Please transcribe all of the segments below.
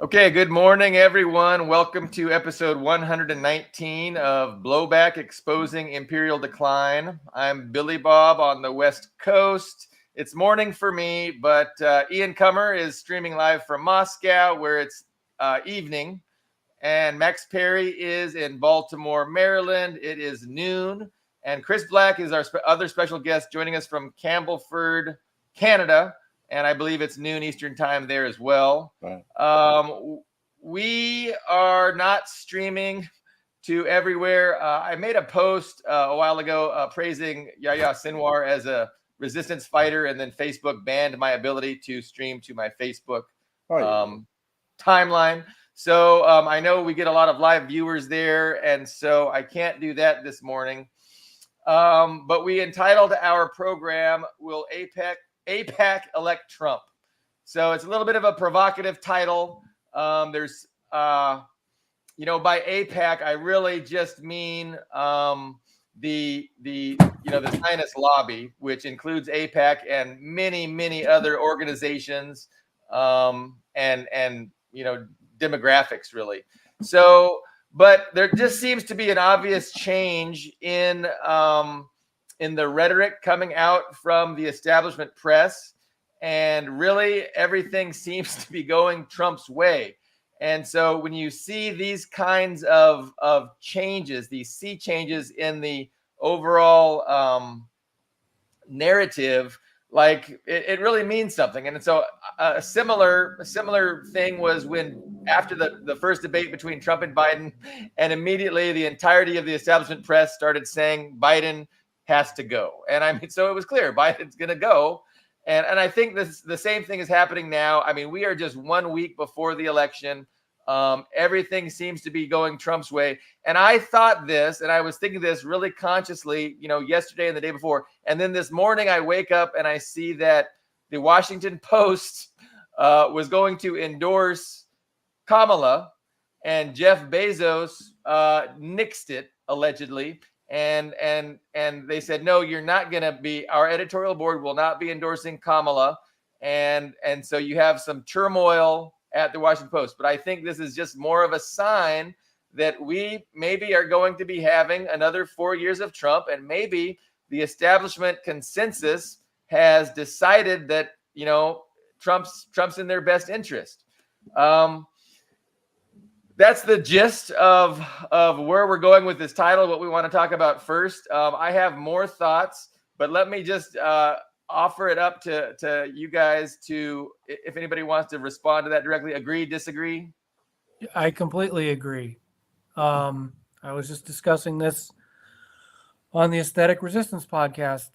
Okay, good morning, everyone. Welcome to episode 119 of Blowback Exposing Imperial Decline. I'm Billy Bob on the West Coast. It's morning for me, but Ian Cummer is streaming live from Moscow, where it's evening. And Max Parry is in Baltimore, Maryland. It is noon. And Chris Black is our other special guest joining us from Campbellford, Canada. And I believe it's noon Eastern time there as well. Right. We are not streaming to everywhere. I made a post a while ago praising Yahya Sinwar as a resistance fighter, and then Facebook banned my ability to stream to my Facebook timeline. So I know we get a lot of live viewers there, and so I can't do that this morning. But we entitled our program, Will AIPAC Elect Trump? So it's a little bit of a provocative title. There's, by AIPAC, I really just mean the Zionist lobby, which includes AIPAC and many other organizations and demographics, really. So, but there just seems to be an obvious change in the rhetoric coming out from the establishment press, and really everything seems to be going Trump's way. And so when you see these kinds of changes, these sea changes in the overall narrative, like it really means something. And so a similar thing was when after the first debate between Trump and Biden, and immediately the entirety of the establishment press started saying Biden has to go. And I mean, so it was clear Biden's going to go. And I think the same thing is happening now. I mean, we are just 1 week before the election. Everything seems to be going Trump's way. And I thought this, and I was thinking this really consciously, yesterday and the day before. And then this morning I wake up and I see that the Washington Post was going to endorse Kamala, and Jeff Bezos nixed it, allegedly. And they said, no, you're not going to be, our editorial board will not be endorsing Kamala. And so you have some turmoil at the Washington Post. But I think this is just more of a sign that we maybe are going to be having another 4 years of Trump, and maybe the establishment consensus has decided that, Trump's in their best interest. That's the gist of where we're going with this title, what we want to talk about first. I have more thoughts, but let me just offer it up to you guys to, if anybody wants to respond to that directly. Agree, disagree? I completely agree. I was just discussing this on the Aesthetic Resistance podcast.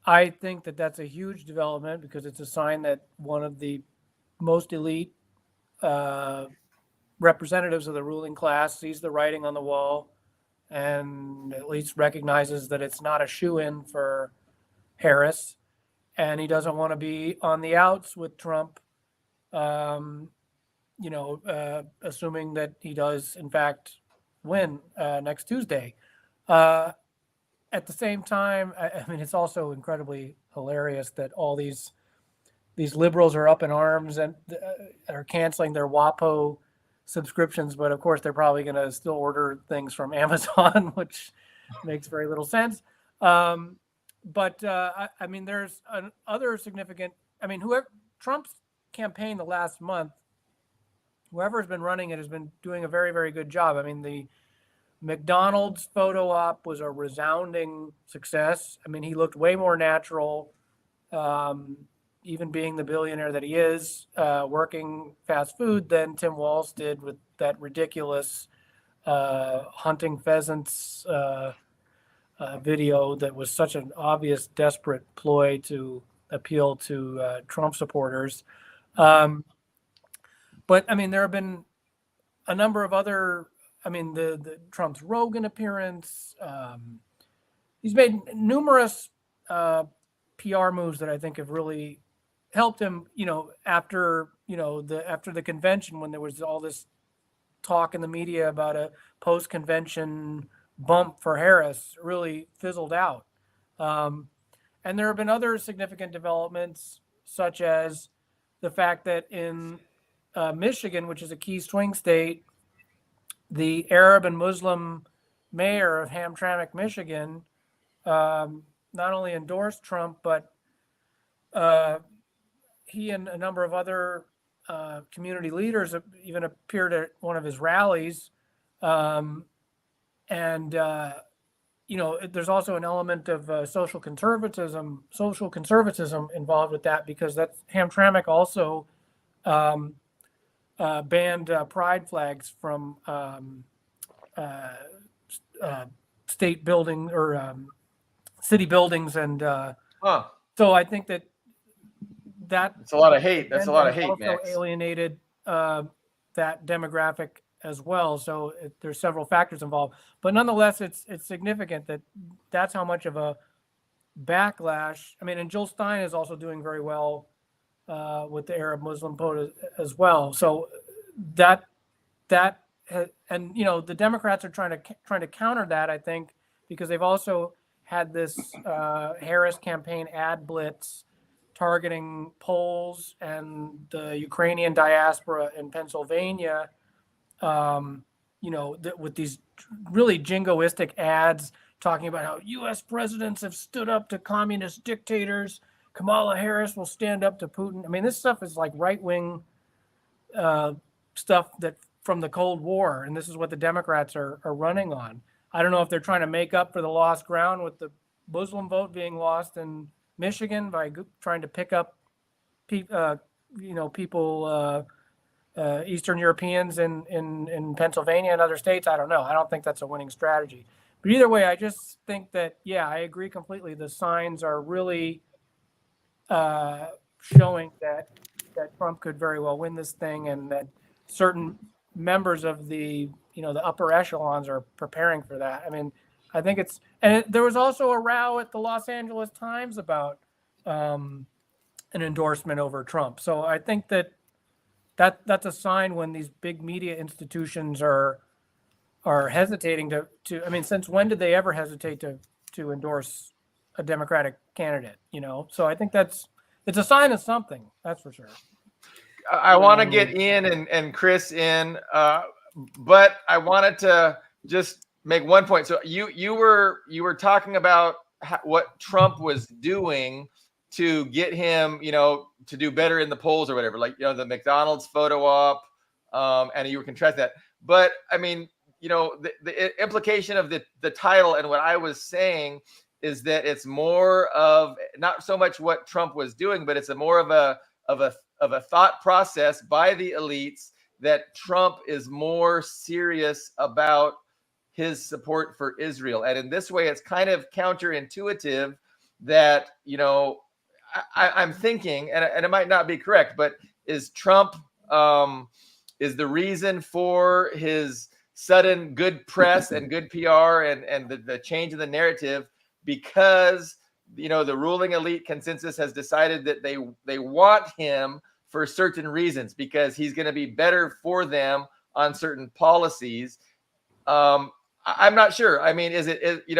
I think that that's a huge development because it's a sign that one of the most elite representatives of the ruling class sees the writing on the wall and at least recognizes that it's not a shoo-in for Harris, and he doesn't want to be on the outs with Trump, assuming that he does in fact win next Tuesday. At the same time, I mean, it's also incredibly hilarious that all these liberals are up in arms and are canceling their WAPO subscriptions, but of course they're probably going to still order things from Amazon, which makes very little sense. But I mean, there's other significant. I mean, whoever Trump's campaign the last month, whoever has been running it has been doing a very, very good job. I mean, the McDonald's photo op was a resounding success. I mean, he looked way more natural, even being the billionaire that he is, working fast food, than Tim Walz did with that ridiculous hunting pheasants video that was such an obvious, desperate ploy to appeal to Trump supporters. But I mean, there have been a number of other. I mean, the Trump's Rogan appearance. He's made numerous PR moves that I think have really helped him. After the convention, when there was all this talk in the media about a post-convention bump for Harris, really fizzled out. And there have been other significant developments, such as the fact that in Michigan, which is a key swing state, the Arab and Muslim mayor of Hamtramck, Michigan, not only endorsed Trump, but he and a number of other community leaders even appeared at one of his rallies. There's also an element of social conservatism involved with that, because that's Hamtramck also banned pride flags from state building or city buildings, and so I think that it's a lot of hate. That's a lot of hate, also Max. alienated that demographic as well. So there's several factors involved, but nonetheless, it's significant that that's how much of a backlash. I mean, and Jill Stein is also doing very well with the Arab Muslim vote as well. So the Democrats are trying to counter that, I think, because they've also had this Harris campaign ad blitz targeting Poles and the Ukrainian diaspora in Pennsylvania, with these really jingoistic ads talking about how U.S. presidents have stood up to communist dictators. Kamala Harris will stand up to Putin. I mean, this stuff is like right-wing stuff that from the Cold War, and this is what the Democrats are running on. I don't know if they're trying to make up for the lost ground with the Muslim vote being lost in Michigan by trying to pick up people, Eastern Europeans in Pennsylvania and other states. I don't know. I don't think that's a winning strategy. But either way, I just think that, I agree completely. The signs are really showing that Trump could very well win this thing, and that certain members of the upper echelons are preparing for that. I mean, I think there was also a row at the Los Angeles Times about an endorsement over Trump. So I think that's a sign when these big media institutions are hesitating to. I mean, since when did they ever hesitate to endorse a Democratic candidate? So I think it's a sign of something. That's for sure. I want to get Ian and Chris in, but I wanted to just make one point. So you were talking about what Trump was doing to get him, to do better in the polls or whatever, like, the McDonald's photo op, and you were contrasting that. But I mean, the implication of the title and what I was saying is that it's more of not so much what Trump was doing, but it's more of a thought process by the elites that Trump is more serious about his support for Israel. And in this way, it's kind of counterintuitive that, I'm thinking, and it might not be correct, but is Trump is the reason for his sudden good press and good PR and the change in the narrative because, the ruling elite consensus has decided that they want him for certain reasons because he's going to be better for them on certain policies. I'm not sure. I mean, is it the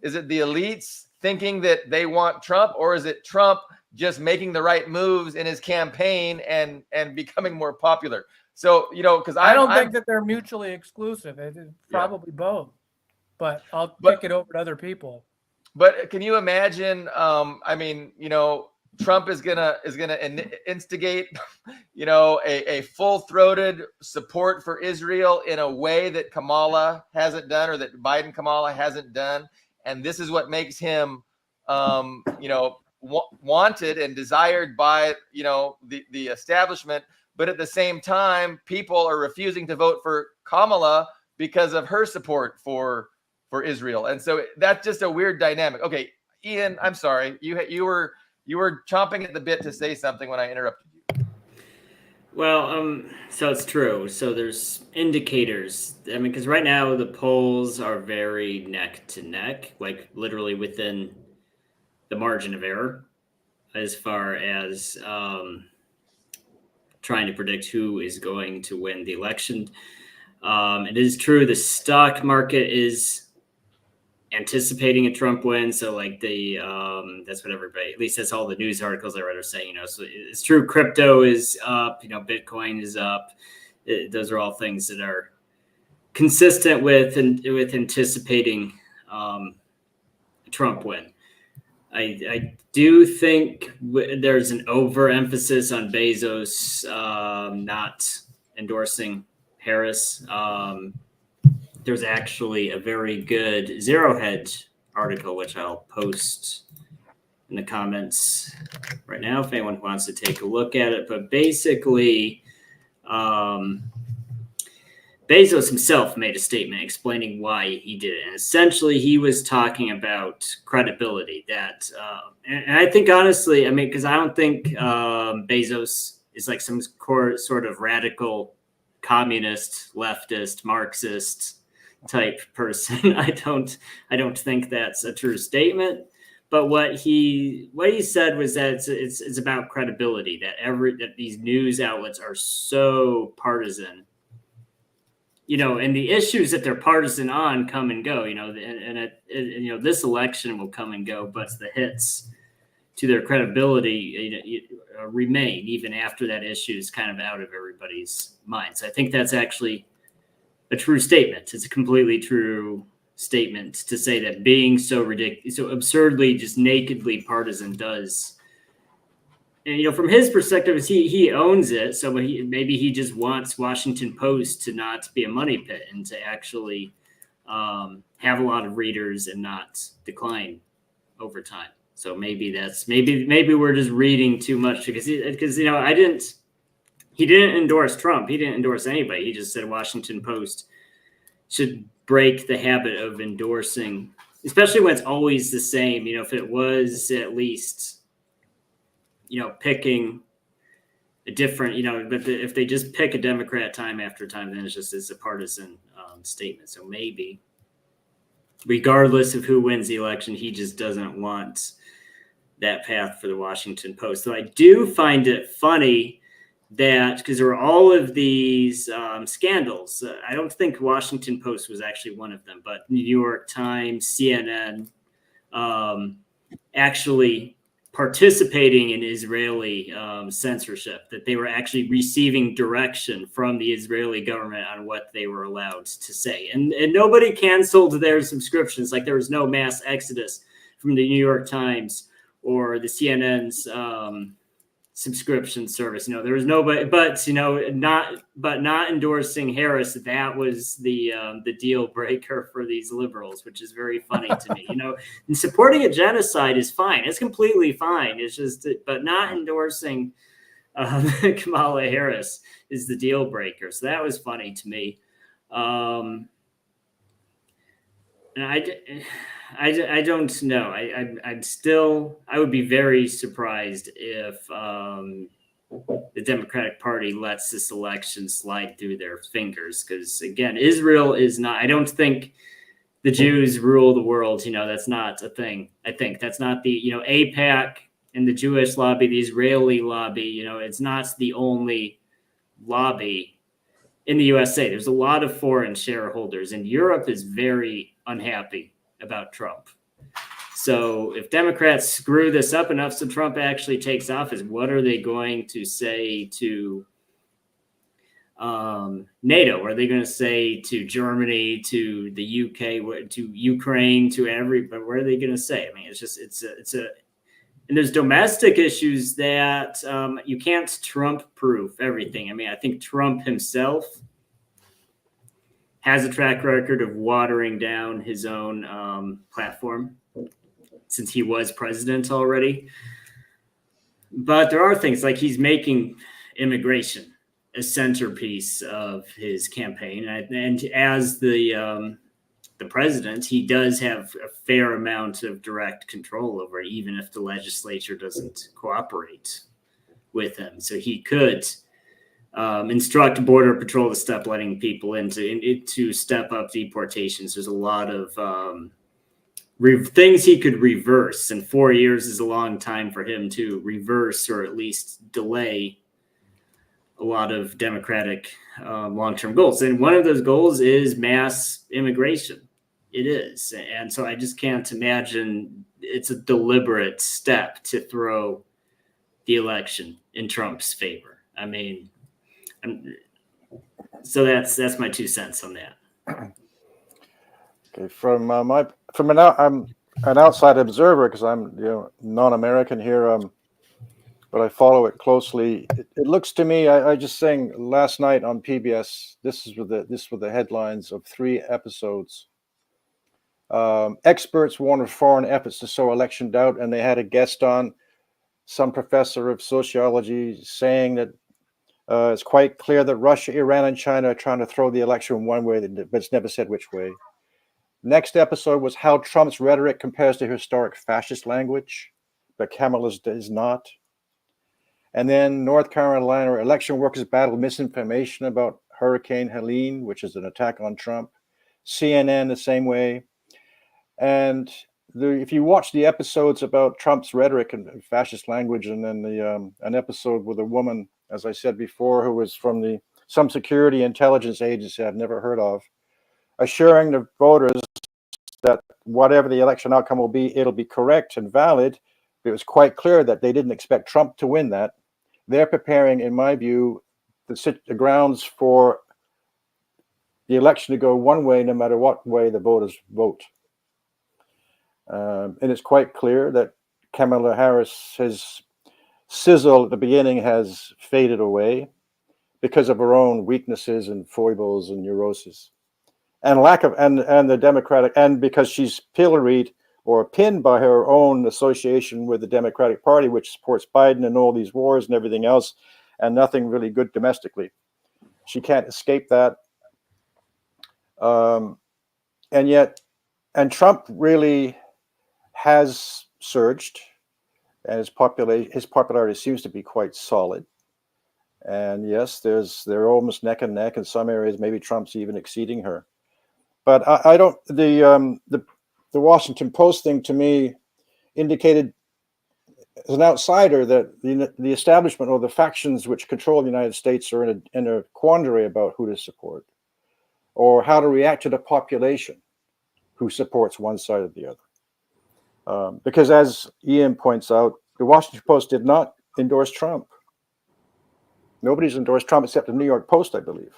elites thinking that they want Trump, or is it Trump just making the right moves in his campaign and becoming more popular? So, because I don't think that they're mutually exclusive. It's probably both, but I'll kick it over to other people. But can you imagine? I mean, Trump is gonna instigate, a full-throated support for Israel in a way that Kamala hasn't done, or that Kamala hasn't done, and this is what makes him, wanted and desired by the establishment. But at the same time, people are refusing to vote for Kamala because of her support for Israel, and so that's just a weird dynamic. Okay, Ian, I'm sorry, you were chomping at the bit to say something when I interrupted you. Well, so it's true. So there's indicators. I mean, because right now the polls are very neck to neck, like literally within the margin of error, as far as trying to predict who is going to win the election. It is true the stock market is anticipating a Trump win. So like that's what everybody, at least that's all the news articles I read are saying, so it's true. Crypto is up, Bitcoin is up. Those are all things that are consistent with anticipating a Trump win. I do think there's an overemphasis on Bezos not endorsing Harris. There's actually a very good Zero Hedge article, which I'll post in the comments right now if anyone wants to take a look at it. But basically, Bezos himself made a statement explaining why he did it. And essentially, he was talking about credibility. And I think, honestly, because I don't think Bezos is like some sort of radical communist, leftist, Marxist type person. I don't think that's a true statement. But what he said was that it's about credibility, that these news outlets are so partisan. And the issues that they're partisan on come and go, and this election will come and go, but the hits to their credibility remain even after that issue is kind of out of everybody's minds. I think that's actually a true statement. It's a completely true statement to say that being so ridiculous, so absurdly, just nakedly partisan does. And, from his perspective, he owns it. So maybe he just wants Washington Post to not be a money pit and to actually have a lot of readers and not decline over time. So maybe we're just reading too much because he didn't endorse Trump. He didn't endorse anybody. He just said Washington Post should break the habit of endorsing, especially when it's always the same. If it was at least, picking a different, but if they just pick a Democrat time after time, then it's a partisan statement. So maybe, regardless of who wins the election, he just doesn't want that path for the Washington Post. So I do find it funny that because there were all of these scandals, I don't think Washington Post was actually one of them, but New York Times, CNN, actually participating in Israeli censorship, that they were actually receiving direction from the Israeli government on what they were allowed to say. And nobody canceled their subscriptions. Like there was no mass exodus from the New York Times or the CNN's subscription service. There was nobody, but not endorsing Harris. That was the deal breaker for these liberals, which is very funny to me. And supporting a genocide is fine. It's completely fine. It's just, but not endorsing Kamala Harris is the deal breaker. So that was funny to me. And I don't know. I would be very surprised if the Democratic Party lets this election slide through their fingers. Because again, Israel is not, I don't think the Jews rule the world. That's not a thing. I think that's not the, AIPAC and the Jewish lobby, the Israeli lobby, it's not the only lobby in the USA. There's a lot of foreign shareholders, and Europe is very unhappy about Trump. So if Democrats screw this up enough so Trump actually takes office, what are they going to say to NATO? Are they going to say to Germany, to the UK, to Ukraine, to everybody? What are they going to say? And there's domestic issues that you can't Trump-proof everything. I think Trump himself has a track record of watering down his own platform since he was president already. But there are things like he's making immigration a centerpiece of his campaign. And as the president, he does have a fair amount of direct control over it, even if the legislature doesn't cooperate with him. So he could instruct Border Patrol to stop letting people in, to step up deportations. There's a lot of things he could reverse, and 4 years is a long time for him to reverse or at least delay a lot of Democratic long-term goals. And one of those goals is mass immigration. it is. And so I just can't imagine it's a deliberate step to throw the election in Trump's favor. I mean, so that's my 2 cents on that. Okay, I'm an outside observer because I'm non-American here, but I follow it closely. It looks to me, I just saying last night on PBS. This were the headlines of 3 episodes. Experts warn of foreign efforts to sow election doubt, and they had a guest on, some professor of sociology, saying that it's quite clear that Russia, Iran, and China are trying to throw the election one way, but it's never said which way. Next episode was how Trump's rhetoric compares to historic fascist language, but Kamala's is not. And then North Carolina election workers battled misinformation about Hurricane Helene, which is an attack on Trump. CNN the same way. And if you watch the episodes about Trump's rhetoric and fascist language, and then an episode with a woman, as I said before, who was from some security intelligence agency I've never heard of, assuring the voters that whatever the election outcome will be, it'll be correct and valid. It was quite clear that they didn't expect Trump to win that. They're preparing, in my view, the grounds for the election to go one way, no matter what way the voters vote. And it's quite clear that Kamala Harris, his sizzle at the beginning has faded away because of her own weaknesses and foibles and neuroses. And the Democratic, and because she's pilloried or pinned by her own association with the Democratic Party, which supports Biden and all these wars and everything else, and nothing really good domestically. She can't escape that. And Trump really has surged, and his popularity seems to be quite solid. And yes, they're almost neck and neck in some areas. Maybe Trump's even exceeding her. But I don't. The Washington Post thing to me indicated, as an outsider, that the establishment or the factions which control the United States are in a quandary about who to support or how to react to the population who supports one side or the other. Because as Ian points out, the Washington Post did not endorse Trump. Nobody's endorsed Trump except the New York Post, I believe.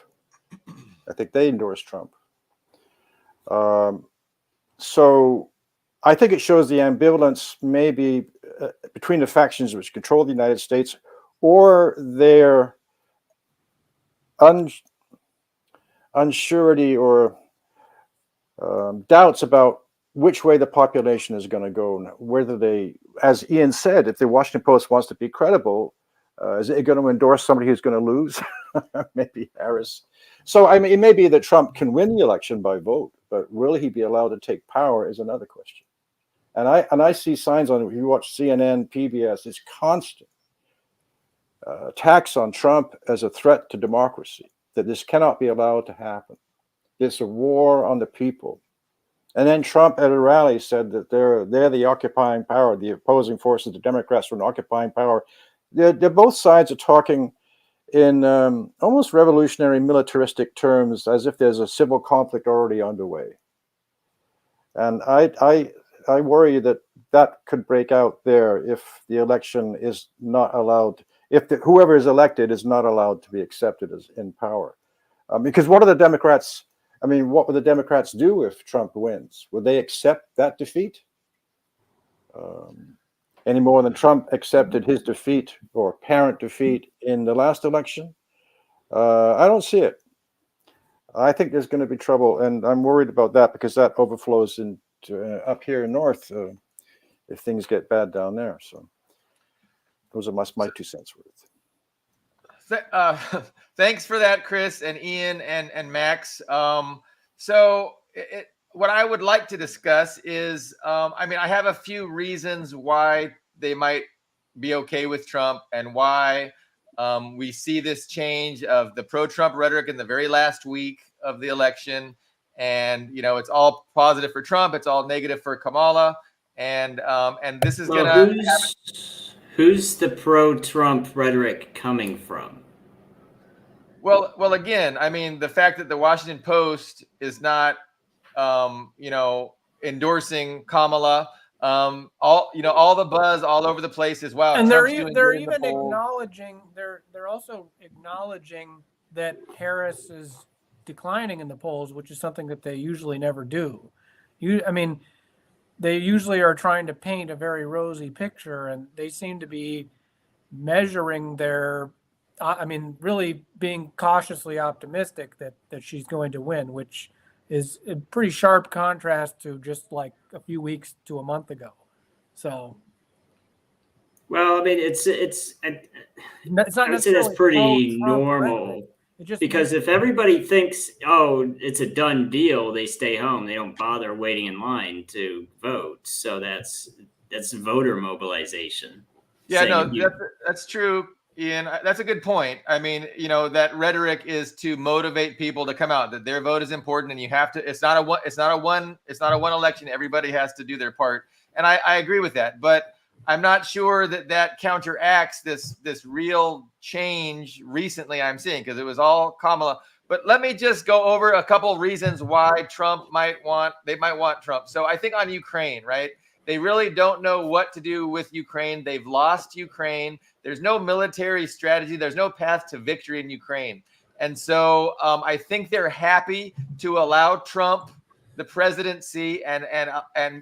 I think they endorsed Trump. So I think it shows the ambivalence maybe between the factions which control the United States, or their unsurety or doubts about which way the population is going to go, and whether they, as Ian said, if the Washington Post wants to be credible, is it going to endorse somebody who's going to lose? Maybe Harris. So I mean, it may be that Trump can win the election by vote, but will he be allowed to take power is another question. And I see signs on, if you watch CNN, PBS, it's constant attacks on Trump as a threat to democracy, that this cannot be allowed to happen. It's a war on the people. And then Trump at a rally said that they're the occupying power, the opposing forces, the Democrats are an occupying power. They're both sides are talking in almost revolutionary militaristic terms, as if there's a civil conflict already underway. And I worry that could break out there if the election is not allowed, if whoever is elected is not allowed to be accepted as in power. Because what would the Democrats do if Trump wins? Would they accept that defeat? Any more than Trump accepted his defeat or apparent defeat in the last election? I don't see it. I think there's going to be trouble, and I'm worried about that because that overflows into up here north if things get bad down there. So those are my 2 cents worth. Thanks for that, Chris and Ian and Max. So what I would like to discuss is, I have a few reasons why they might be okay with Trump and why we see this change of the pro-Trump rhetoric in the very last week of the election. And, it's all positive for Trump. It's all negative for Kamala. And this is who's the pro-Trump rhetoric coming from? Well, again, the fact that the Washington Post is not endorsing Kamala. All the buzz all over the place is, wow, And Trump's doing they're good in the even polls. acknowledging they're also acknowledging that Harris is declining in the polls, which is something that they usually never do. They usually are trying to paint a very rosy picture, and they seem to be measuring really being cautiously optimistic that she's going to win, which is a pretty sharp contrast to just like a few weeks to a month ago. So, well, I mean, it's it's not I would say that's necessarily pretty pro-Trump normal. rhetoric. It just Because if everybody thinks, oh, it's a done deal, they stay home. They don't bother waiting in line to vote. So that's voter mobilization. Yeah, no, Saying that's true, Ian. That's a good point. I mean, that rhetoric is to motivate people to come out, that their vote is important, and you have to. It's not a one election. Everybody has to do their part, and I agree with that. But I'm not sure that counteracts this real change recently I'm seeing, because it was all Kamala. But let me just go over a couple reasons why they might want Trump. So I think on Ukraine, right? They really don't know what to do with Ukraine. They've lost Ukraine. There's no military strategy. There's no path to victory in Ukraine. And so I think they're happy to allow Trump the presidency and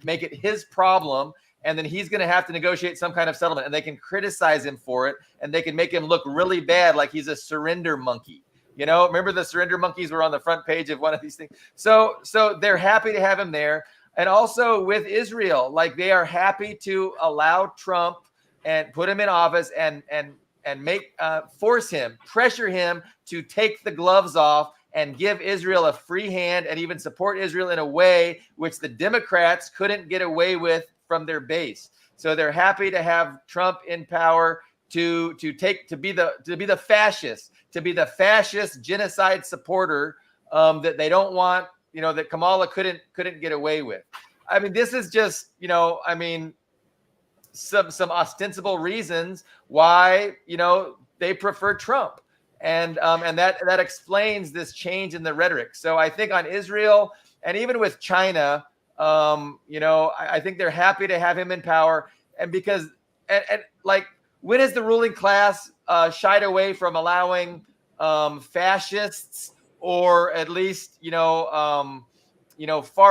make it his problem. And then he's going to have to negotiate some kind of settlement, and they can criticize him for it, and they can make him look really bad, like he's a surrender monkey. Remember the surrender monkeys were on the front page of one of these things. So they're happy to have him there. And also with Israel, like they are happy to allow Trump and put him in office and pressure him to take the gloves off and give Israel a free hand, and even support Israel in a way which the Democrats couldn't get away with from their base. So they're happy to have Trump in power to be the fascist genocide supporter that they don't want, that Kamala couldn't get away with. I mean, this is just, some ostensible reasons why, they prefer Trump. And that explains this change in the rhetoric. So I think on Israel, and even with China, I think they're happy to have him in power. And because, when has the ruling class shied away from allowing fascists, or at least, far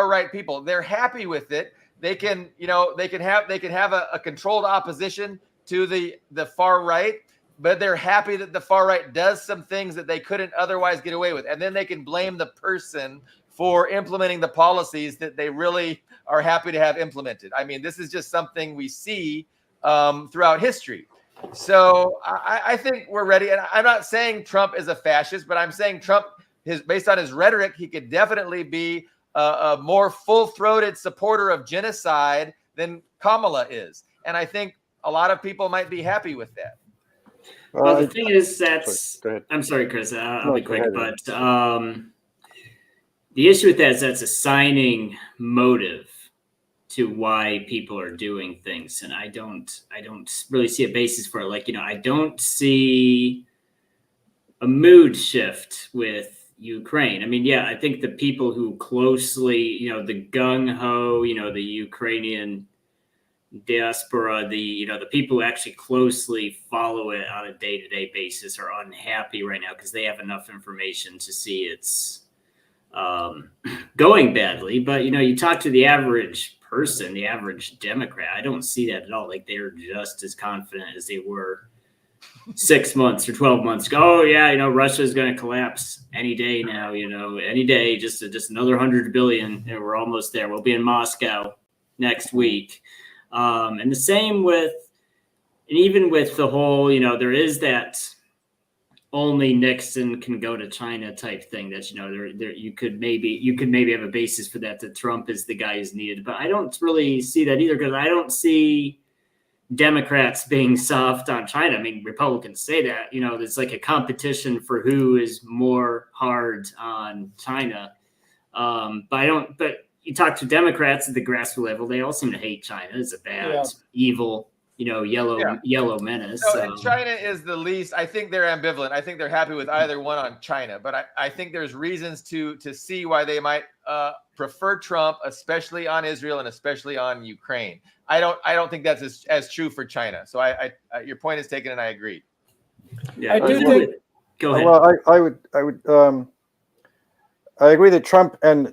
right people? They're happy with it. They can have a controlled opposition to the far right, but they're happy that the far right does some things that they couldn't otherwise get away with. And then they can blame the person for implementing the policies that they really are happy to have implemented. I mean, this is just something we see throughout history. So I think we're ready. And I'm not saying Trump is a fascist, but I'm saying Trump, based on his rhetoric, he could definitely be a more full-throated supporter of genocide than Kamala is. And I think a lot of people might be happy with that. Well, the thing is, I'm sorry, Chris, I'll be quick, but the issue with that is that's assigning motive to why people are doing things, and I don't really see a basis for it. I don't see a mood shift with Ukraine. I mean, yeah, I think the people who closely, the gung ho, the Ukrainian diaspora, the people who actually closely follow it on a day-to-day basis are unhappy right now because they have enough information to see it's going badly. But you talk to the average person, the average Democrat, I don't see that at all. Like, they're just as confident as they were 6 months or 12 months ago. Oh yeah, Russia is going to collapse any day now. Any day, just another 100 billion, and we're almost there. We'll be in Moscow next week. And the same even with the whole, there is that only Nixon can go to China type thing that, there you could maybe have a basis for that Trump is the guy who's needed. But I don't really see that either, because I don't see Democrats being soft on China. I mean, Republicans say that, there's like a competition for who is more hard on China. But you talk to Democrats at the grassroots level, they all seem to hate China. It's a bad, evil yellow menace. So, and China is the least. I think they're ambivalent. I think they're happy with either one on China, but I think there's reasons to see why they might prefer Trump, especially on Israel and especially on Ukraine. I don't think that's as true for China. So your point is taken, and I agree. Yeah, I do think. Go ahead. Well, I agree that Trump and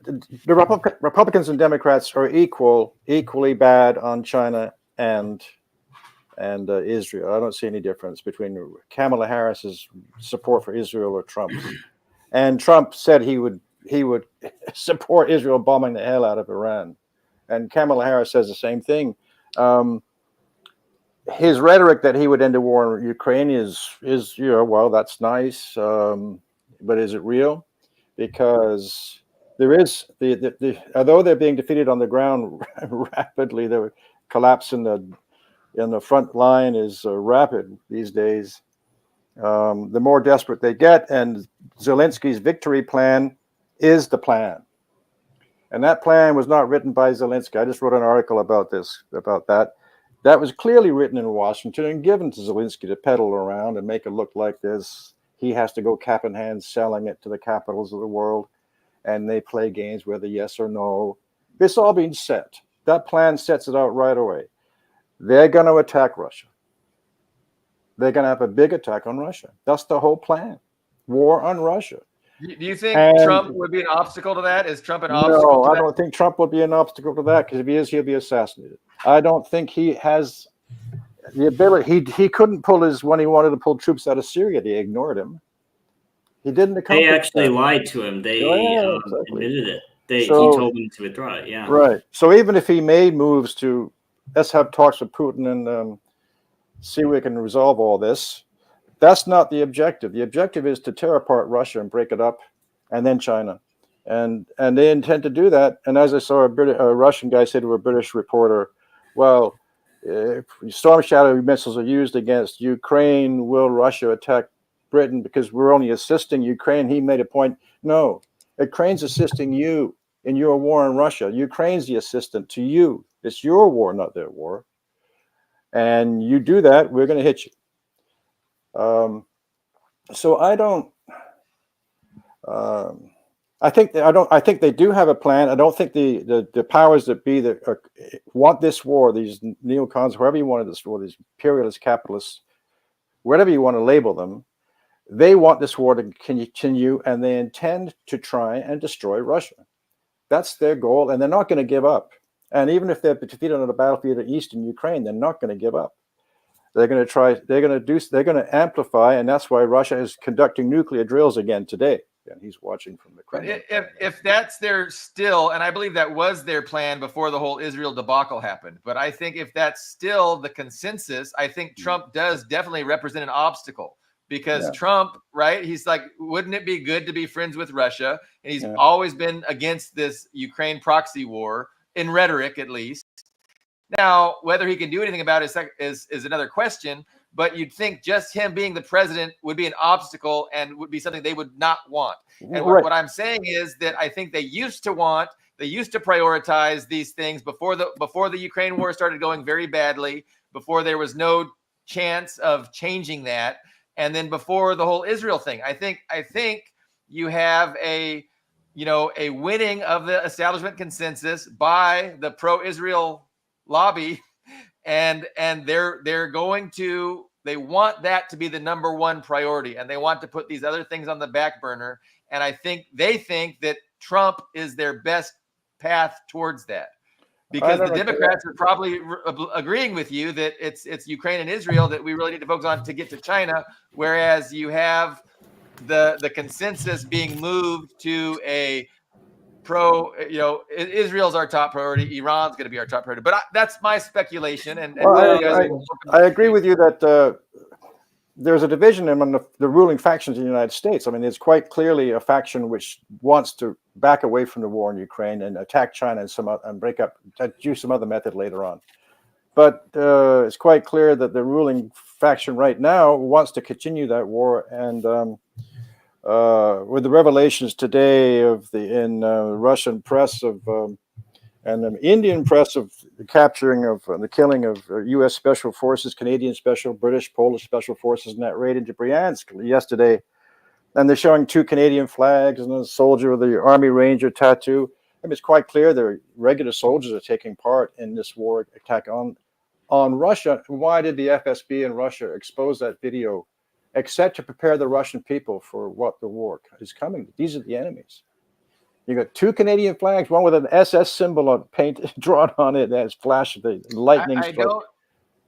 the Republicans and Democrats are equally bad on China and Israel. I don't see any difference between Kamala Harris's support for Israel or Trump's. And Trump said he would support Israel bombing the hell out of Iran, and Kamala Harris says the same thing. His rhetoric that he would end the war in Ukraine is well, that's nice, but is it real? Because there is although they're being defeated on the ground rapidly, the collapse in the front line is rapid these days. The more desperate they get, and Zelensky's victory plan is the plan. And that plan was not written by Zelensky. I just wrote an article about that. That was clearly written in Washington and given to Zelensky to peddle around and make it look like he has to go cap in hand selling it to the capitals of the world. And they play games whether yes or no. This all being set. That plan sets it out right away. They're going to attack Russia. They're going to have a big attack on Russia. That's the whole plan. War on Russia. Do you think Trump would be an obstacle to that? Is Trump an obstacle to that? No, I don't think Trump would be an obstacle to that, because if he is, he'll be assassinated. I don't think he has the ability. He couldn't pull when he wanted to pull troops out of Syria. They ignored him. He didn't accomplish They actually that. lied to him. They Exactly. admitted it. He told them to withdraw it. Yeah. Right. So even if he made moves to, let's have talks with Putin and see if we can resolve all this, that's not the objective. The objective is to tear apart Russia and break it up, and then China. And they intend to do that. And as I saw a Russian guy say to a British reporter, well, if Storm Shadow missiles are used against Ukraine, will Russia attack Britain because we're only assisting Ukraine? He made a point. No, Ukraine's assisting you in your war in Russia. Ukraine's the assistant to you. It's your war, not their war. And you do that, we're going to hit you. So I don't. I think they do have a plan. I don't think the powers that be that want this war, these neocons, whoever you wanted this war, these imperialist capitalists, whatever you want to label them, they want this war to continue, and they intend to try and destroy Russia. That's their goal, and they're not going to give up. And even if they're defeated on the battlefield in eastern Ukraine, they're not going to give up. They're going to try. They're going to amplify, and that's why Russia is conducting nuclear drills again today. And he's watching from the Kremlin. If that's their still, and I believe that was their plan before the whole Israel debacle happened, but I think if that's still the consensus, I think Trump does definitely represent an obstacle, because Trump, right? He's like, wouldn't it be good to be friends with Russia? And he's always been against this Ukraine proxy war, in rhetoric at least. Now, whether he can do anything about it is another question. But you'd think just him being the president would be an obstacle and would be something they would not want. And what I'm saying is that I think they used to prioritize these things before the Ukraine war started going very badly, before there was no chance of changing that, and then before the whole Israel thing. I think you have a winning of the establishment consensus by the pro-Israel lobby. And they want that to be the number one priority, and they want to put these other things on the back burner. And I think they think that Trump is their best path towards that, because the Democrats are probably agreeing with you that it's Ukraine and Israel that we really need to focus on to get to China, whereas you have the consensus being moved to a Israel's our top priority. Iran's going to be our top priority. But that's my speculation. And I agree with you that there's a division among the ruling factions in the United States. I mean, it's quite clearly a faction which wants to back away from the war in Ukraine and attack China and break up, use some other method later on. But it's quite clear that the ruling faction right now wants to continue that war. And with the revelations today in Russian press of And the Indian press of the capturing of the killing of U.S. Special Forces, Canadian Special, British, Polish Special Forces in that raid into Bryansk yesterday. And they're showing 2 Canadian flags and a soldier with the Army Ranger tattoo. I mean, it's quite clear the regular soldiers are taking part in this war attack on Russia. Why did the FSB in Russia expose that video? Except to prepare the Russian people for what the war is coming. These are the enemies. You got 2 Canadian flags, one with an SS symbol on paint drawn on it as flash the lightning I strike. don't.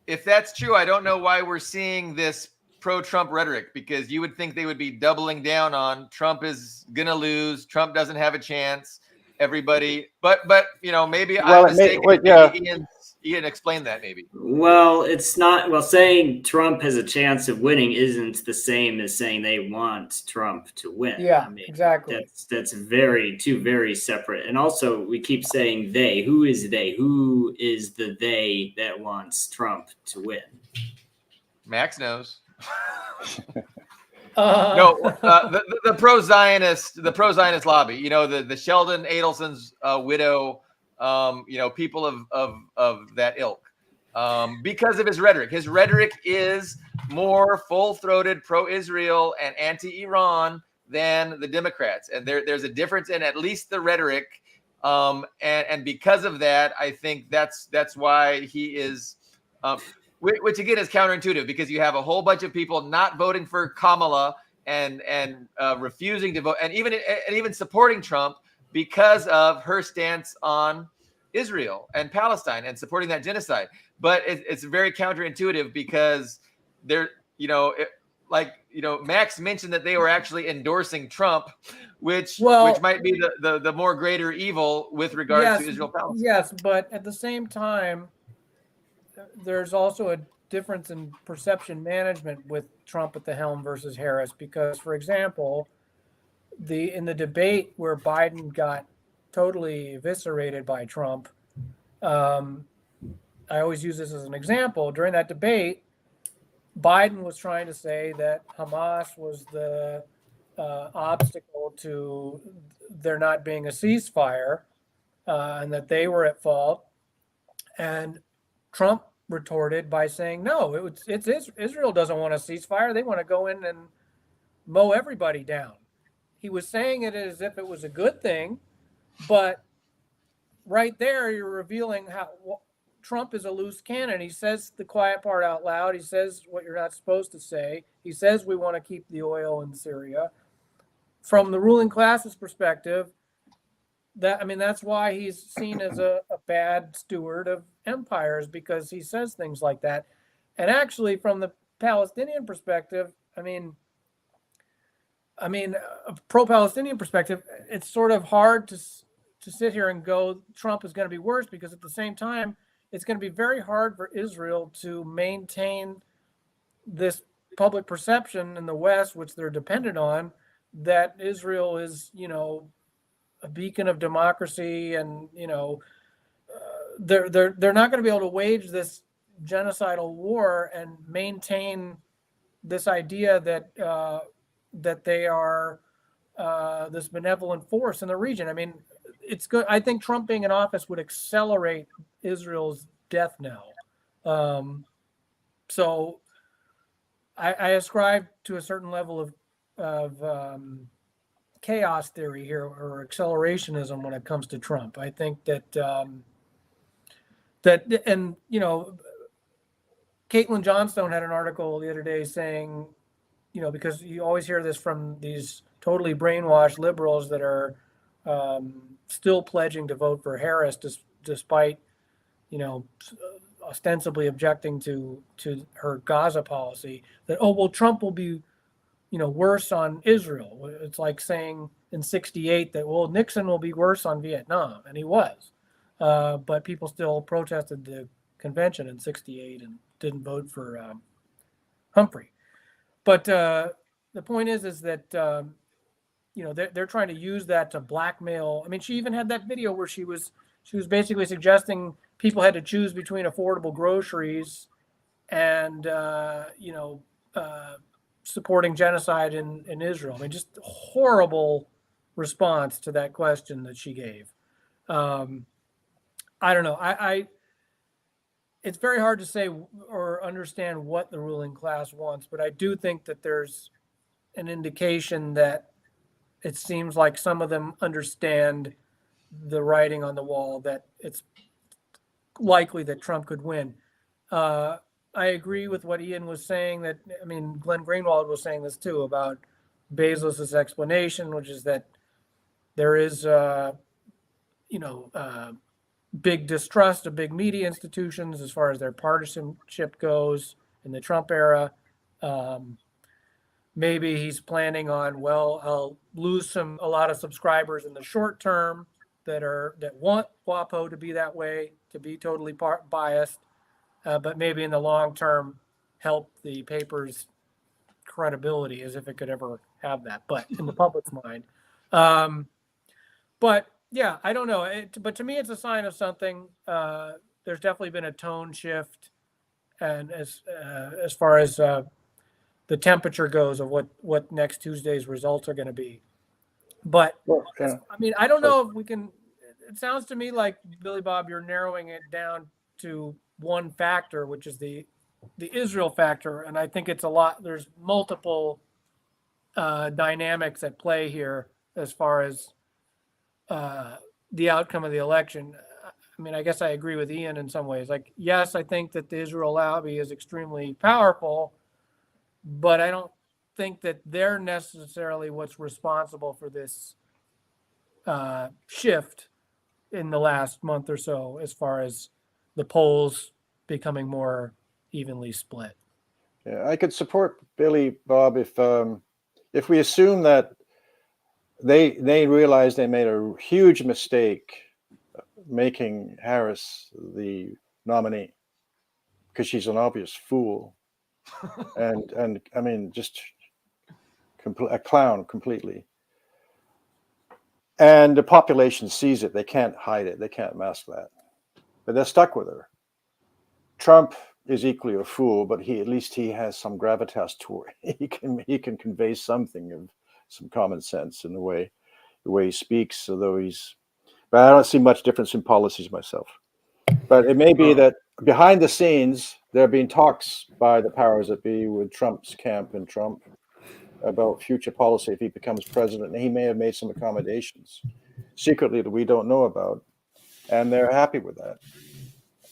If that's true, I don't know why we're seeing this pro-Trump rhetoric, because you would think they would be doubling down on Trump is gonna lose. Trump doesn't have a chance. Everybody, but maybe Well, I'm mistaken. Maybe Ian explained that maybe. Well, it's not. Well, saying Trump has a chance of winning isn't the same as saying they want Trump to win. Yeah, I mean, exactly. That's two very separate. And also, we keep saying they. Who is they? Who is the they that wants Trump to win? Max knows. No, the pro-Zionist lobby. The Sheldon Adelson's widow. People of that ilk. Because of his rhetoric. His rhetoric is more full-throated pro-Israel and anti-Iran than the Democrats, and there's a difference in at least the rhetoric. And because of that, I think that's why he is. Which again is counterintuitive, because you have a whole bunch of people not voting for Kamala and refusing to vote, and even supporting Trump because of her stance on Israel and Palestine and supporting that genocide. But it's very counterintuitive, because Max mentioned that they were actually endorsing Trump, which might be the more greater evil with regards to Israel Palestine. Yes, but at the same time, there's also a difference in perception management with Trump at the helm versus Harris, because, for example, in the debate where Biden got totally eviscerated by Trump, I always use this as an example. During that debate, Biden was trying to say that Hamas was the obstacle to there not being a ceasefire, and that they were at fault. And Trump retorted by saying, no, it's Israel doesn't want a ceasefire. They want to go in and mow everybody down. He was saying it as if it was a good thing, but right there you're revealing how Trump is a loose cannon. He says the quiet part out loud. He says what you're not supposed to say. He says we want to keep the oil in Syria. From the ruling class's perspective, that's why he's seen as a bad steward of empires, because he says things like that. And actually, from the Palestinian perspective, a pro-Palestinian perspective, it's sort of hard to sit here and go, Trump is going to be worse, because at the same time, it's going to be very hard for Israel to maintain this public perception in the West, which they're dependent on, that Israel is, a beacon of democracy, and they're not going to be able to wage this genocidal war and maintain this idea that that they are this benevolent force in the region. It's good. I think Trump being in office would accelerate Israel's death knell. So I ascribe to a certain level of chaos theory here, or accelerationism, when it comes to Trump. I think that Caitlin Johnstone had an article the other day saying, because you always hear this from these totally brainwashed liberals that are still pledging to vote for Harris, despite, ostensibly objecting to her Gaza policy, that, Trump will be, worse on Israel. It's like saying in '68 that, Nixon will be worse on Vietnam, and he was. But people still protested the convention in '68 and didn't vote for Humphrey. But the point is that they're trying to use that to blackmail. She even had that video where she was basically suggesting people had to choose between affordable groceries and supporting genocide in Israel. Just horrible response to that question that she gave. I don't know. It's very hard to say or understand what the ruling class wants, but I do think that there's an indication that it seems like some of them understand the writing on the wall that it's likely that Trump could win. I agree with what Ian was saying that, I mean, Glenn Greenwald was saying this too about Bezos's explanation, which is that there is, big distrust of big media institutions as far as their partisanship goes in the Trump era. Maybe he's planning on, well, I'll lose a lot of subscribers in the short term that want WAPO to be that way, to be totally biased, but maybe in the long term help the paper's credibility, as if it could ever have that, but in the public's mind. But yeah, I don't know. But to me, it's a sign of something. There's definitely been a tone shift, and as far as the temperature goes of what next Tuesday's results are going to be. But I mean, I don't know if we can. It sounds to me like, Billy Bob, you're narrowing it down to one factor, which is the Israel factor, and I think it's a lot. There's multiple dynamics at play here as far as the outcome of the election. I mean, I guess I agree with Ian in some ways. Like, yes, I think that the Israel lobby is extremely powerful, but I don't think that they're necessarily what's responsible for this shift in the last month or so, as far as the polls becoming more evenly split. Yeah, I could support Billy Bob if we assume that they realized they made a huge mistake making Harris the nominee, because she's an obvious fool and I mean, just a clown completely. And the population sees it. They can't hide it. They can't mask that. But they're stuck with her. Trump is equally a fool, but at least he has some gravitas to it. He can convey something of some common sense in the way he speaks, but I don't see much difference in policies myself. But it may be that behind the scenes, there have been talks by the powers that be with Trump's camp and Trump about future policy if he becomes president, and he may have made some accommodations secretly that we don't know about, and they're happy with that.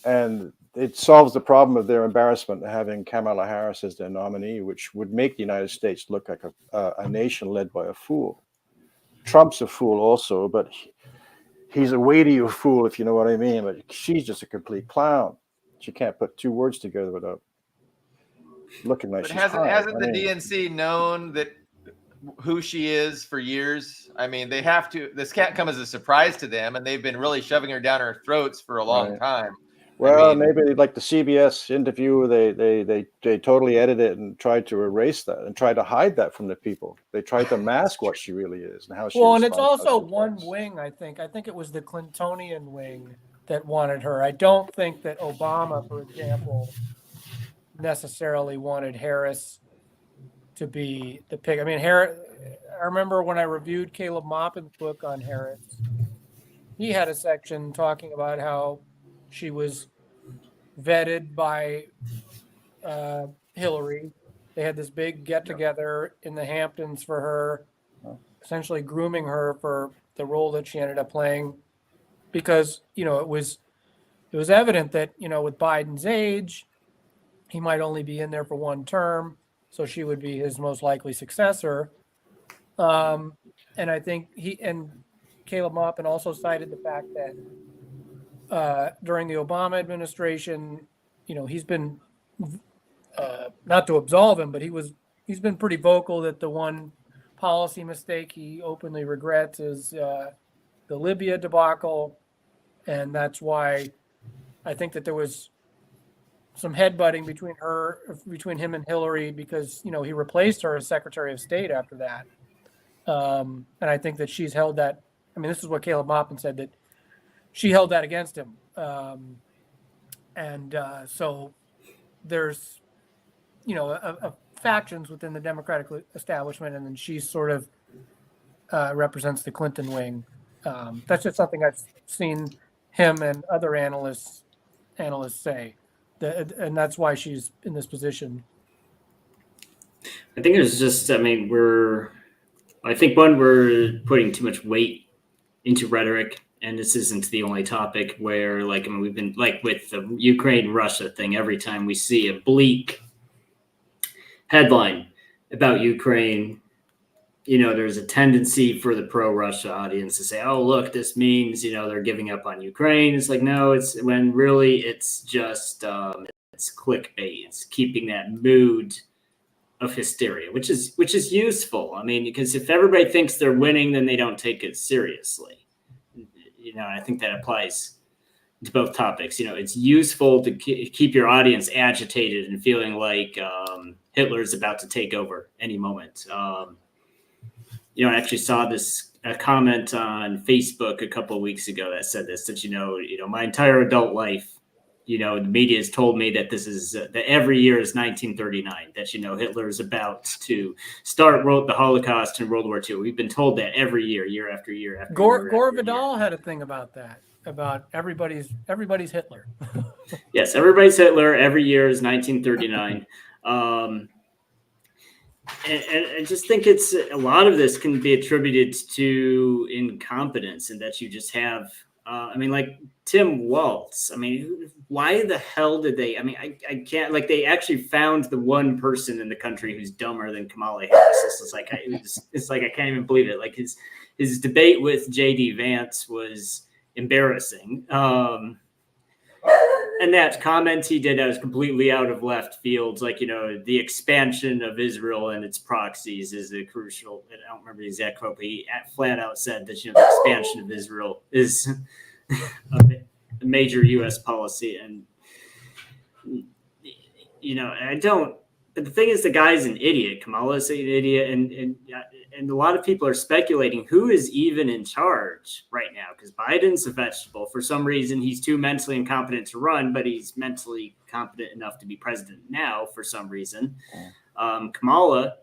And it solves the problem of their embarrassment having Kamala Harris as their nominee, which would make the United States look like a nation led by a fool. Trump's a fool also, but he's a weightier fool, if you know what I mean. But she's just a complete clown. She can't put two words together without looking like but she's hasn't the DNC known that who she is for years? I mean, they have to. This can't come as a surprise to them, and they've been really shoving her down our throats for a long time. Well, maybe like the CBS interview, they totally edited it and tried to erase that and tried to hide that from the people. They tried to mask what she really is and how she. Well, and it's also one wing. I think it was the Clintonian wing that wanted her. I don't think that Obama, for example, necessarily wanted Harris to be the pick. I mean, Harris. I remember when I reviewed Caleb Maupin's book on Harris, he had a section talking about how she was vetted by Hillary. They had this big get-together in the Hamptons for her, essentially grooming her for the role that she ended up playing, because it was evident that with Biden's age, he might only be in there for one term, so she would be his most likely successor. And I think Caleb Maupin also cited the fact that during the Obama administration, he's been not to absolve him, but he's been pretty vocal that the one policy mistake he openly regrets is the Libya debacle, and that's why I think that there was some headbutting between him and Hillary, because he replaced her as Secretary of State after that, and I think that she's held that. I mean, this is what Caleb Maupin said, that she held that against him, so there's factions within the Democratic establishment, and then she sort of represents the Clinton wing. That's just something I've seen him and other analysts say, and that's why she's in this position. I think it's just, I mean, we're putting too much weight into rhetoric, and this isn't the only topic where, like, I mean, we've been like with the Ukraine-Russia thing. Every time we see a bleak headline about Ukraine, you know, there's a tendency for the pro-Russia audience to say, "Oh, look, this means, you know, they're giving up on Ukraine." It's like, no, it's when really it's just it's clickbait. It's keeping that mood of hysteria, which is useful. I mean, because if everybody thinks they're winning, then they don't take it seriously. You know, I think that applies to both topics. You know, it's useful to keep your audience agitated and feeling like Hitler's about to take over any moment. You know, I actually saw a comment on Facebook a couple of weeks ago that said this, that, you know, my entire adult life, you know, the media has told me that this is that every year is 1939, that, you know, Hitler is about to start the Holocaust and World War II. We've been told that every year, year after year after year. Gore Vidal had a thing about that, about everybody's Hitler. Yes, everybody's Hitler. Every year is 1939. And I just think it's a lot of this can be attributed to incompetence, and that you just have, I mean, like Tim Walz. I mean, why the hell did they? I mean, I can't, like, they actually found the one person in the country who's dumber than Kamala Harris. It's like, it's like I can't even believe it. Like his debate with J.D. Vance was embarrassing. And that comment he did that was completely out of left field. Like, you know, the expansion of Israel and its proxies is a crucial, I don't remember the exact quote, but he flat out said that, you know, the expansion of Israel is a major U.S. policy. And, you know, but the thing is, the guy's an idiot. Kamala's an idiot. And a lot of people are speculating who is even in charge right now, because Biden's a vegetable. For some reason, he's too mentally incompetent to run, but he's mentally competent enough to be president now for some reason. Kamala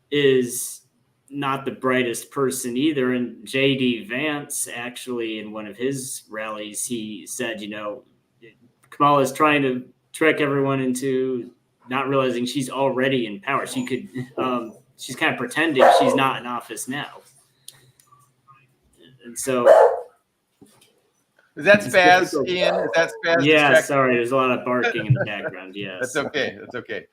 is not the brightest person either. And J.D. Vance, actually, in one of his rallies, he said, you know, Kamala is trying to trick everyone into not realizing she's already in power. She could, she's kind of pretending she's not in office now. And so. Is that Spaz, Ian? Is that Spaz? Yeah, sorry. There's a lot of barking in the background. Yes. That's okay. That's okay.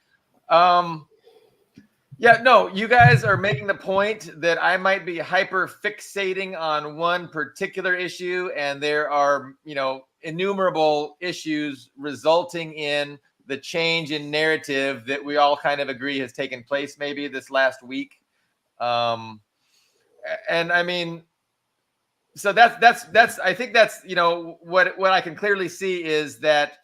Yeah, no, you guys are making the point that I might be hyper fixating on one particular issue, and there are, you know, innumerable issues resulting in the change in narrative that we all kind of agree has taken place maybe this last week. And I mean, so that's I think that's, you know, what I can clearly see is that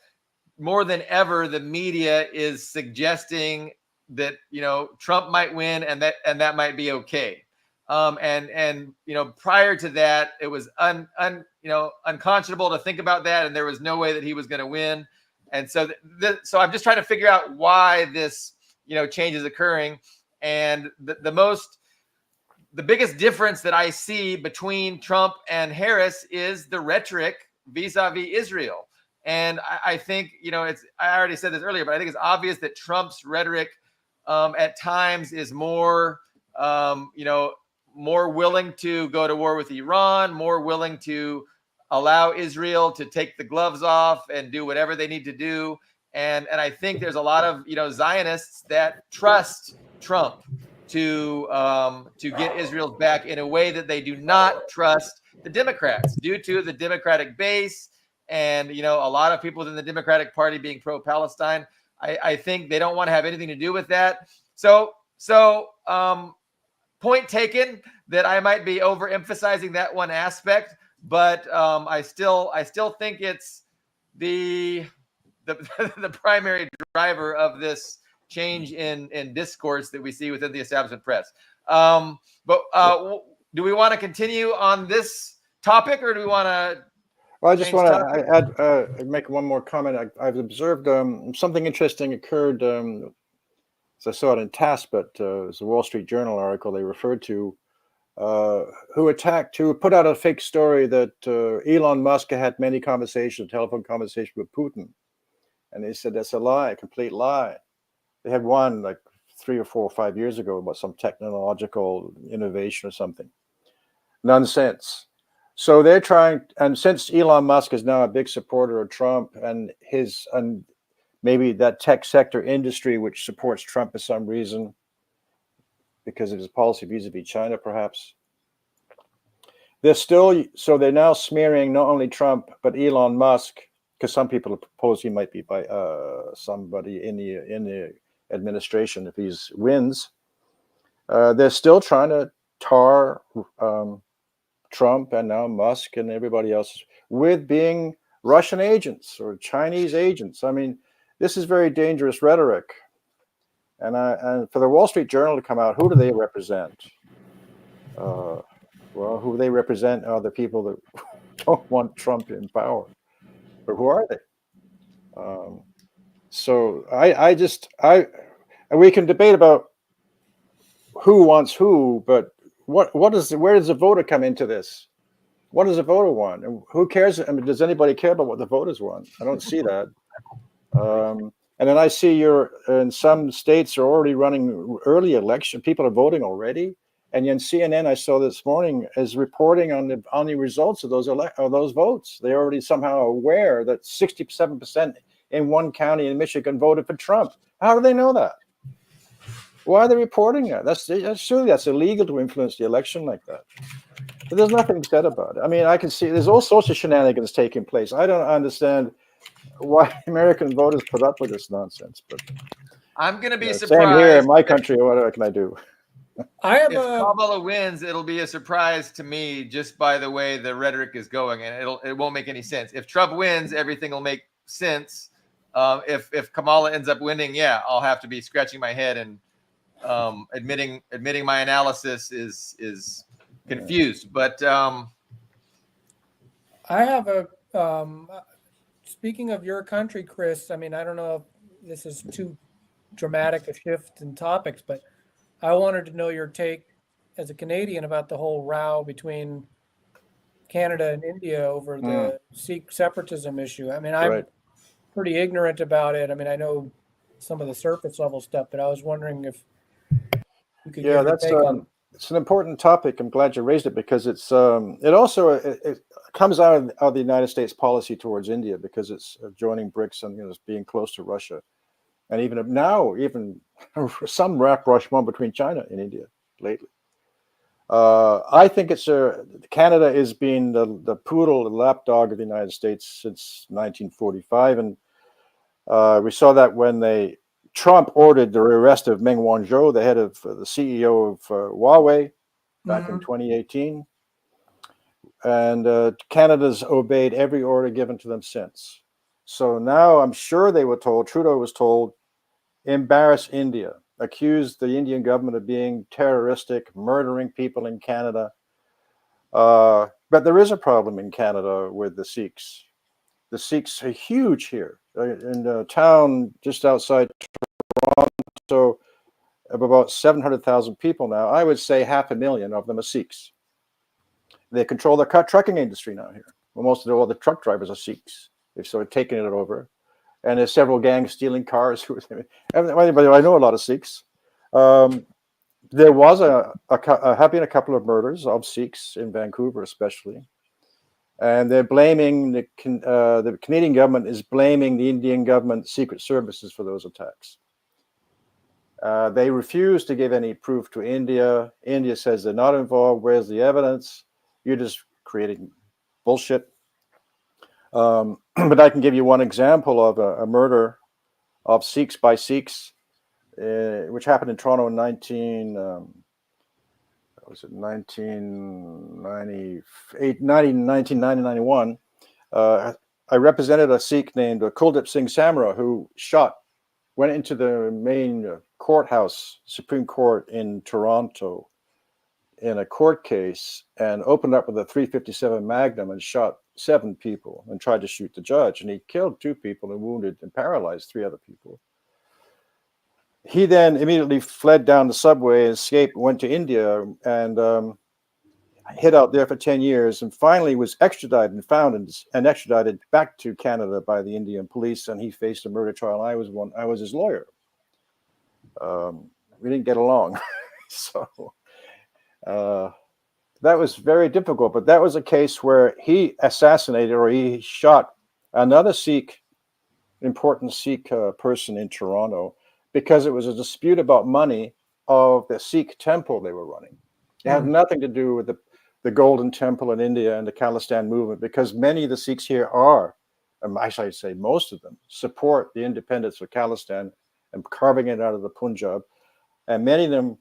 more than ever the media is suggesting that, you know, Trump might win and that might be okay. And you know, prior to that, it was unconscionable to think about that, and there was no way that he was going to win. And so so I'm just trying to figure out why this, you know, change is occurring. And the biggest difference that I see between Trump and Harris is the rhetoric vis-a-vis Israel. And I think, you know, I already said this earlier, but I think it's obvious that Trump's rhetoric at times is more, you know, more willing to go to war with Iran, more willing to allow Israel to take the gloves off and do whatever they need to do. And I think there's a lot of, you know, Zionists that trust Trump to get Israel's back in a way that they do not trust the Democrats, due to the Democratic base and, you know, a lot of people within the Democratic Party being pro-Palestine. I think they don't want to have anything to do with that. So point taken that I might be overemphasizing that one aspect, but I still think it's the primary driver of this change in discourse that we see within the establishment press. But do we want to continue on this topic, or do we want to? Well, I just want to add, make one more comment. I've observed something interesting occurred. I saw it in TASS, but it was a Wall Street Journal article they referred to. who put out a fake story that Elon Musk had many conversations, telephone conversations with Putin. And they said that's a lie, a complete lie. They had one like 3 or 4 or 5 years ago about some technological innovation or something. Nonsense. So they're trying, and since Elon Musk is now a big supporter of Trump and maybe that tech sector industry which supports Trump for some reason because of his policy vis-a-vis China, perhaps. They're now smearing not only Trump but Elon Musk, because some people propose he might be by somebody in the administration if he wins. They're still trying to tar Trump and now Musk and everybody else with being Russian agents or Chinese agents. I mean, this is very dangerous rhetoric. And for the Wall Street Journal to come out, who do they represent? Well, who they represent are the people that don't want Trump in power. But who are they? So we can debate about who wants who, but where does the voter come into this? What does the voter want? And who cares? I mean, does anybody care about what the voters want? I don't see that. And then I see in some states are already running early election. People are voting already. And then CNN, I saw this morning, is reporting on the results of those votes. They're already somehow aware that 67% in one county in Michigan voted for Trump. How do they know that? Why are they reporting that? Surely that's illegal to influence the election like that. But there's nothing said about it. I mean, I can see there's all sorts of shenanigans taking place. I don't understand why American voters put up with this nonsense. But I'm going to be surprised. Same here in my country. What can I do? If Kamala wins, it'll be a surprise to me just by the way the rhetoric is going, and it won't make any sense. If Trump wins, everything will make sense. If Kamala ends up winning, yeah, I'll have to be scratching my head and admitting my analysis is confused. But I have speaking of your country, Chris, I mean, I don't know if this is too dramatic a shift in topics, but I wanted to know your take as a Canadian about the whole row between Canada and India over the Sikh separatism issue. I mean, I'm pretty ignorant about it. I mean, I know some of the surface level stuff, but I was wondering if you could give your take on. It's an important topic. I'm glad you raised it because it comes out of the United States policy towards India because it's joining BRICS and it's being close to Russia, and even some rapprochement between China and India lately. I think Canada is being the poodle, the lapdog of the United States since 1945, and we saw that when Trump ordered the arrest of Meng Wanzhou, the head of the CEO of Huawei, back in 2018. And Canada's obeyed every order given to them since. So now I'm sure Trudeau was told, embarrass India, accuse the Indian government of being terroristic, murdering people in Canada. But there is a problem in Canada with the Sikhs. The Sikhs are huge here. In a town just outside Toronto, of about 700,000 people now, I would say 500,000 of them are Sikhs. They control the trucking industry now here. Well, most of all the truck drivers are Sikhs. They've sort of taken it over. And there's several gangs stealing cars. I know a lot of Sikhs. There was have been a couple of murders of Sikhs in Vancouver, especially. And they're blaming the Canadian government is blaming the Indian government secret services for those attacks. They refuse to give any proof to India. India says they're not involved. Where's the evidence? You're just creating bullshit. But I can give you one example of a murder of Sikhs by Sikhs, which happened in Toronto in 1991. I represented a Sikh named Kuldip Singh Samra who went into the main courthouse, Supreme Court in Toronto, in a court case and opened up with a .357 Magnum and shot 7 people and tried to shoot the judge. And he killed 2 people and wounded and paralyzed 3 other people. He then immediately fled down the subway, escaped, went to India, and hid out there for 10 years and finally was extradited and found and extradited back to Canada by the Indian police. And he faced a murder trial. I was his lawyer. We didn't get along. So that was very difficult. But that was a case where he assassinated or he shot another important Sikh person in Toronto because it was a dispute about money of the Sikh temple they were running. It had nothing to do with the Golden Temple in India and the Khalistan movement, because many of the Sikhs here are, I should say most of them, support the independence of Khalistan and carving it out of the Punjab. And many of them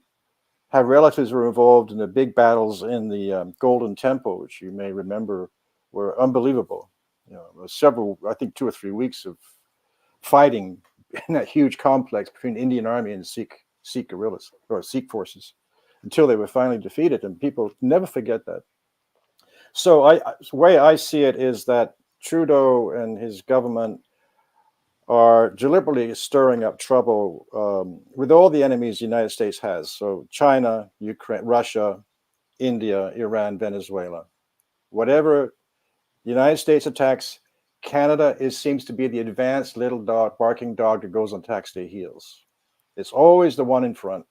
have relatives who were involved in the big battles in the Golden Temple, which you may remember were unbelievable. Several, I think 2 or 3 weeks of fighting in that huge complex between the Indian Army and Sikh guerrillas or Sikh forces until they were finally defeated. And people never forget that. So the way I see it is that Trudeau and his government are deliberately stirring up trouble with all the enemies the United States has. So China, Ukraine, Russia, India, Iran, Venezuela. Whatever the United States attacks, Canada seems to be the advanced little dog, barking dog that goes on tax day heels. It's always the one in front.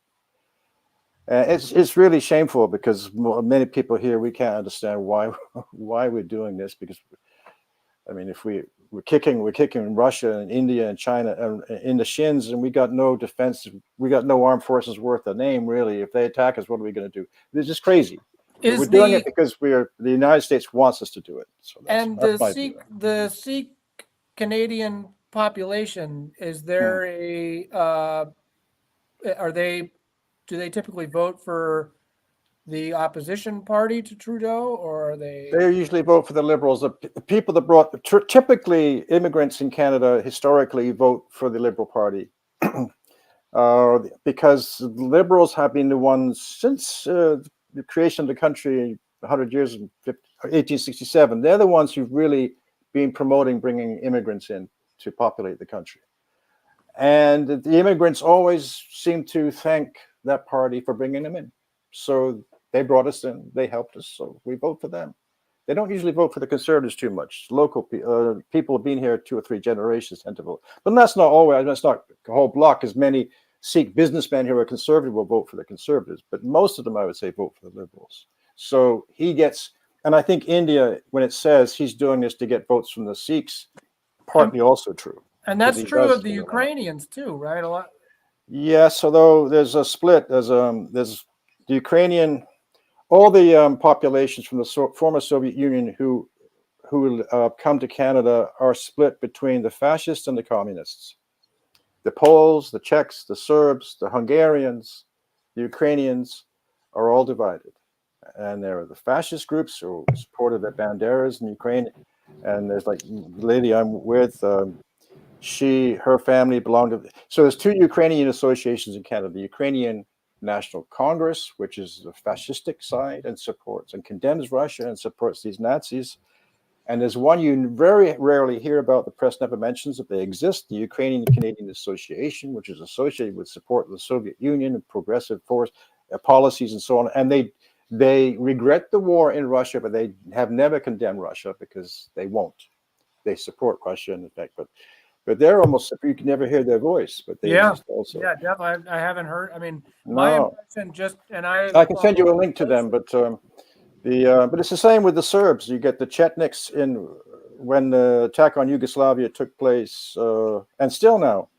It's really shameful because many people here, we can't understand why we're doing this. Because, I mean, if we're kicking Russia and India and China in the shins, and we got no defense, we got no armed forces worth a name, really. If they attack us, what are we going to do? It's just crazy. We're doing it because the United States wants us to do it. So the Sikh Canadian population, is there do they typically vote for the opposition party to Trudeau, or are they? They usually vote for the Liberals. The people that typically immigrants in Canada historically vote for the Liberal Party because the Liberals have been the ones since the creation of the country 100 years, 1867. They're the ones who've really been promoting bringing immigrants in to populate the country. And the immigrants always seem to thank that party for bringing them in. So they brought us in, they helped us, so we vote for them. They don't usually vote for the Conservatives too much. Local people have been here 2 or 3 generations tend to vote. But that's not always, that's not the whole block, as many Sikh businessmen who are conservative will vote for the Conservatives. But most of them, I would say, vote for the Liberals. So he gets, and I think India, when it says he's doing this to get votes from the Sikhs, partly also true. And that's true of the Ukrainians too, right? A lot. Yes, although there's a split. There's the Ukrainian, all the populations from the former Soviet Union who come to Canada are split between the fascists and the communists. The Poles, the Czechs, the Serbs, the Hungarians, the Ukrainians are all divided. And there are the fascist groups who supported the Banderas in Ukraine. And there's like the lady I'm with, her family belonged to. So there's 2 Ukrainian associations in Canada: the Ukrainian National Congress, which is the fascistic side and supports and condemns Russia and supports these Nazis. And there's one you very rarely hear about, the press never mentions that they exist, the Ukrainian Canadian Association, which is associated with support of the Soviet Union and progressive force policies and so on. And they regret the war in Russia, but they have never condemned Russia because they won't. They support Russia in effect, but they're almost, you can never hear their voice, but they exist also. Yeah, definitely. I haven't heard. I mean, my impression I can send you a link to them, but it's the same with the Serbs. You get the Chetniks when the attack on Yugoslavia took place, and still now,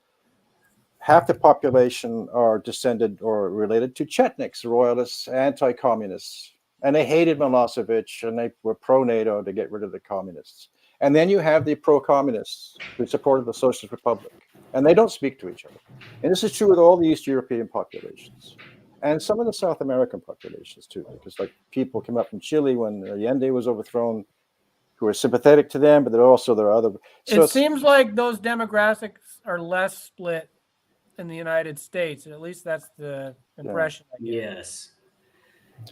half the population are descended or related to Chetniks, royalists, anti-communists, and they hated Milosevic and they were pro-NATO to get rid of the communists. And then you have the pro-communists who supported the Socialist Republic, and they don't speak to each other. And this is true with all the East European populations and some of the South American populations too, because like people came up from Chile when Allende was overthrown, who are sympathetic to them, but there are other. So it seems like those demographics are less split in the United States, and at least that's the impression I get. Yes.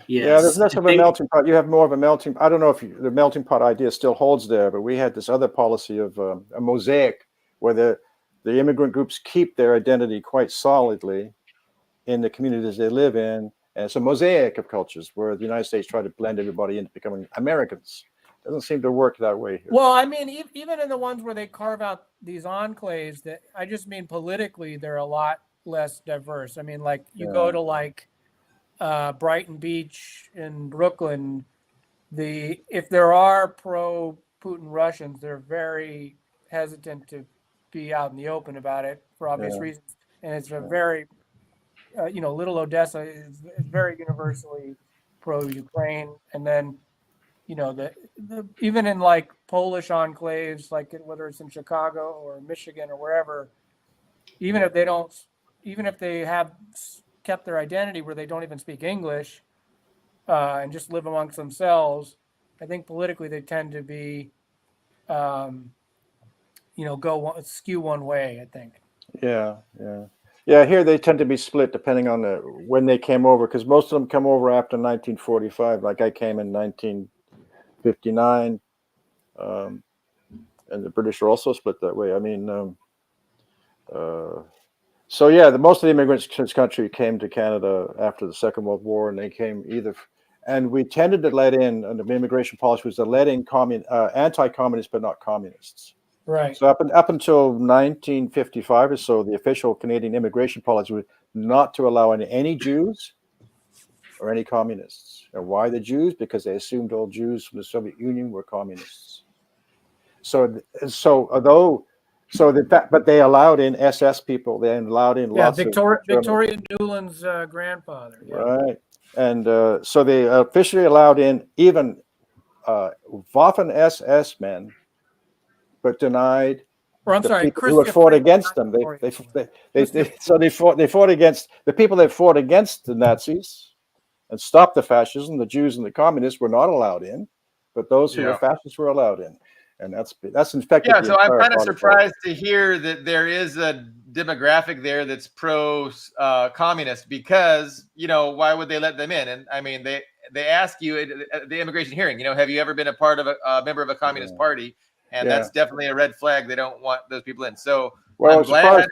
Yeah, there's less of a melting pot. You have more of a melting. I don't know if the melting pot idea still holds there, but we had this other policy of a mosaic where the immigrant groups keep their identity quite solidly in the communities they live in, And it's a mosaic of cultures where the United States tried to blend everybody into becoming Americans. Doesn't seem to work that way here. Well, I mean, even in the ones where they carve out these enclaves, that I just mean politically, they're a lot less diverse. I mean, like you go to like Brighton Beach in Brooklyn, if there are pro-Putin Russians, they're very hesitant to be out in the open about it for obvious reasons. And it's a very, Little Odessa is very universally pro-Ukraine. And then, the even in like Polish enclaves, like whether it's in Chicago or Michigan or wherever, even if they have kept their identity where they don't even speak English and just live amongst themselves, I think politically they tend to be, skew one way, I think. Yeah. Here they tend to be split depending on when they came over, because most of them come over after 1945. Like I came in 1959, and the British are also split that way. I mean, most of the immigrants to this country came to Canada after the Second World War, and they came and we tended to let in, and the immigration policy was to let in anti-communists, but not communists. Right. So up until 1955 or so, the official Canadian immigration policy was not to allow any Jews or any communists. And why the Jews? Because they assumed all Jews from the Soviet Union were communists. But they allowed in SS people. They allowed in lots of Victoria Newland's grandfather. Yeah. Right. And so they officially allowed in even Waffen SS men, but denied people who had fought against them. They fought against the people that fought against the Nazis and stopped the fascism. The Jews and the communists were not allowed in, but those who were fascists were allowed in. And that's infected. Yeah, so I'm kind of surprised to hear that there is a demographic there that's pro-communist, because why would they let them in? And I mean, they ask you at the immigration hearing, have you ever been a part of a member of a communist party? And that's definitely a red flag. They don't want those people in. So I'm glad.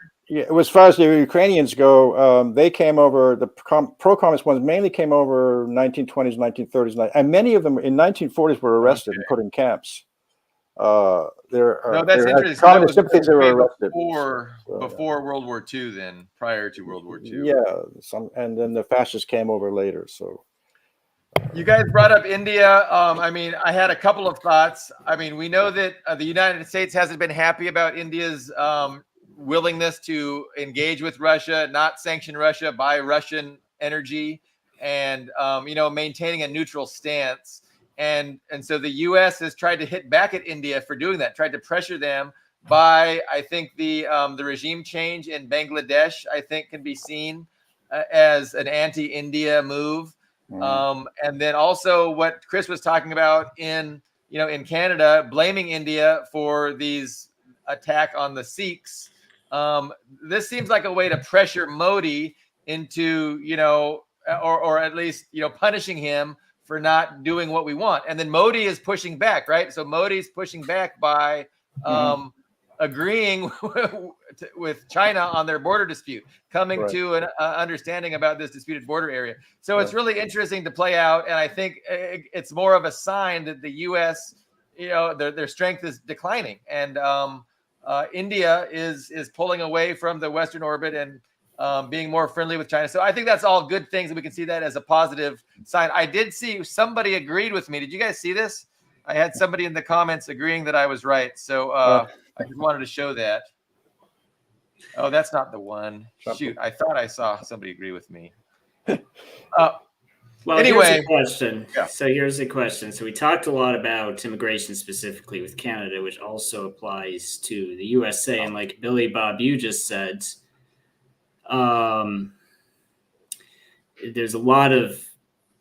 As far as the Ukrainians go, they came over. The pro-communist ones mainly came over 1920s, 1930s, and many of them in 1940s were arrested and put in camps. That's interesting. Communist sympathies were arrested before World War II, then prior to World War II. Yeah, and then the fascists came over later. So you guys brought up India. I mean, I had a couple of thoughts. I mean, we know that the United States hasn't been happy about India's willingness to engage with Russia, not sanction Russia, buy Russian energy, and maintaining a neutral stance. And so the U.S. has tried to hit back at India for doing that, tried to pressure them by, I think, the regime change in Bangladesh, I think, can be seen as an anti-India move. And then also what Chris was talking about in Canada, blaming India for these attack on the Sikhs. This seems like a way to pressure Modi into, or at least, punishing him for not doing what we want. And then Modi is pushing back, right? So Modi's pushing back by agreeing with China on their border dispute, coming to an understanding about this disputed border area. So it's really interesting to play out. And I think it's more of a sign that the U.S., their strength is declining. And India is pulling away from the Western orbit and being more friendly with China. So I think that's all good things, and we can see that as a positive sign. I did see somebody agreed with me. Did you guys see this? I had somebody in the comments agreeing that I was right. So I just wanted to show that. Oh, that's not the one. Shoot, I thought I saw somebody agree with me. Well, anyway, here's a question. Yeah. So here's a question. So we talked a lot about immigration specifically with Canada, which also applies to the USA. And like Billy Bob, you just said, there's a lot of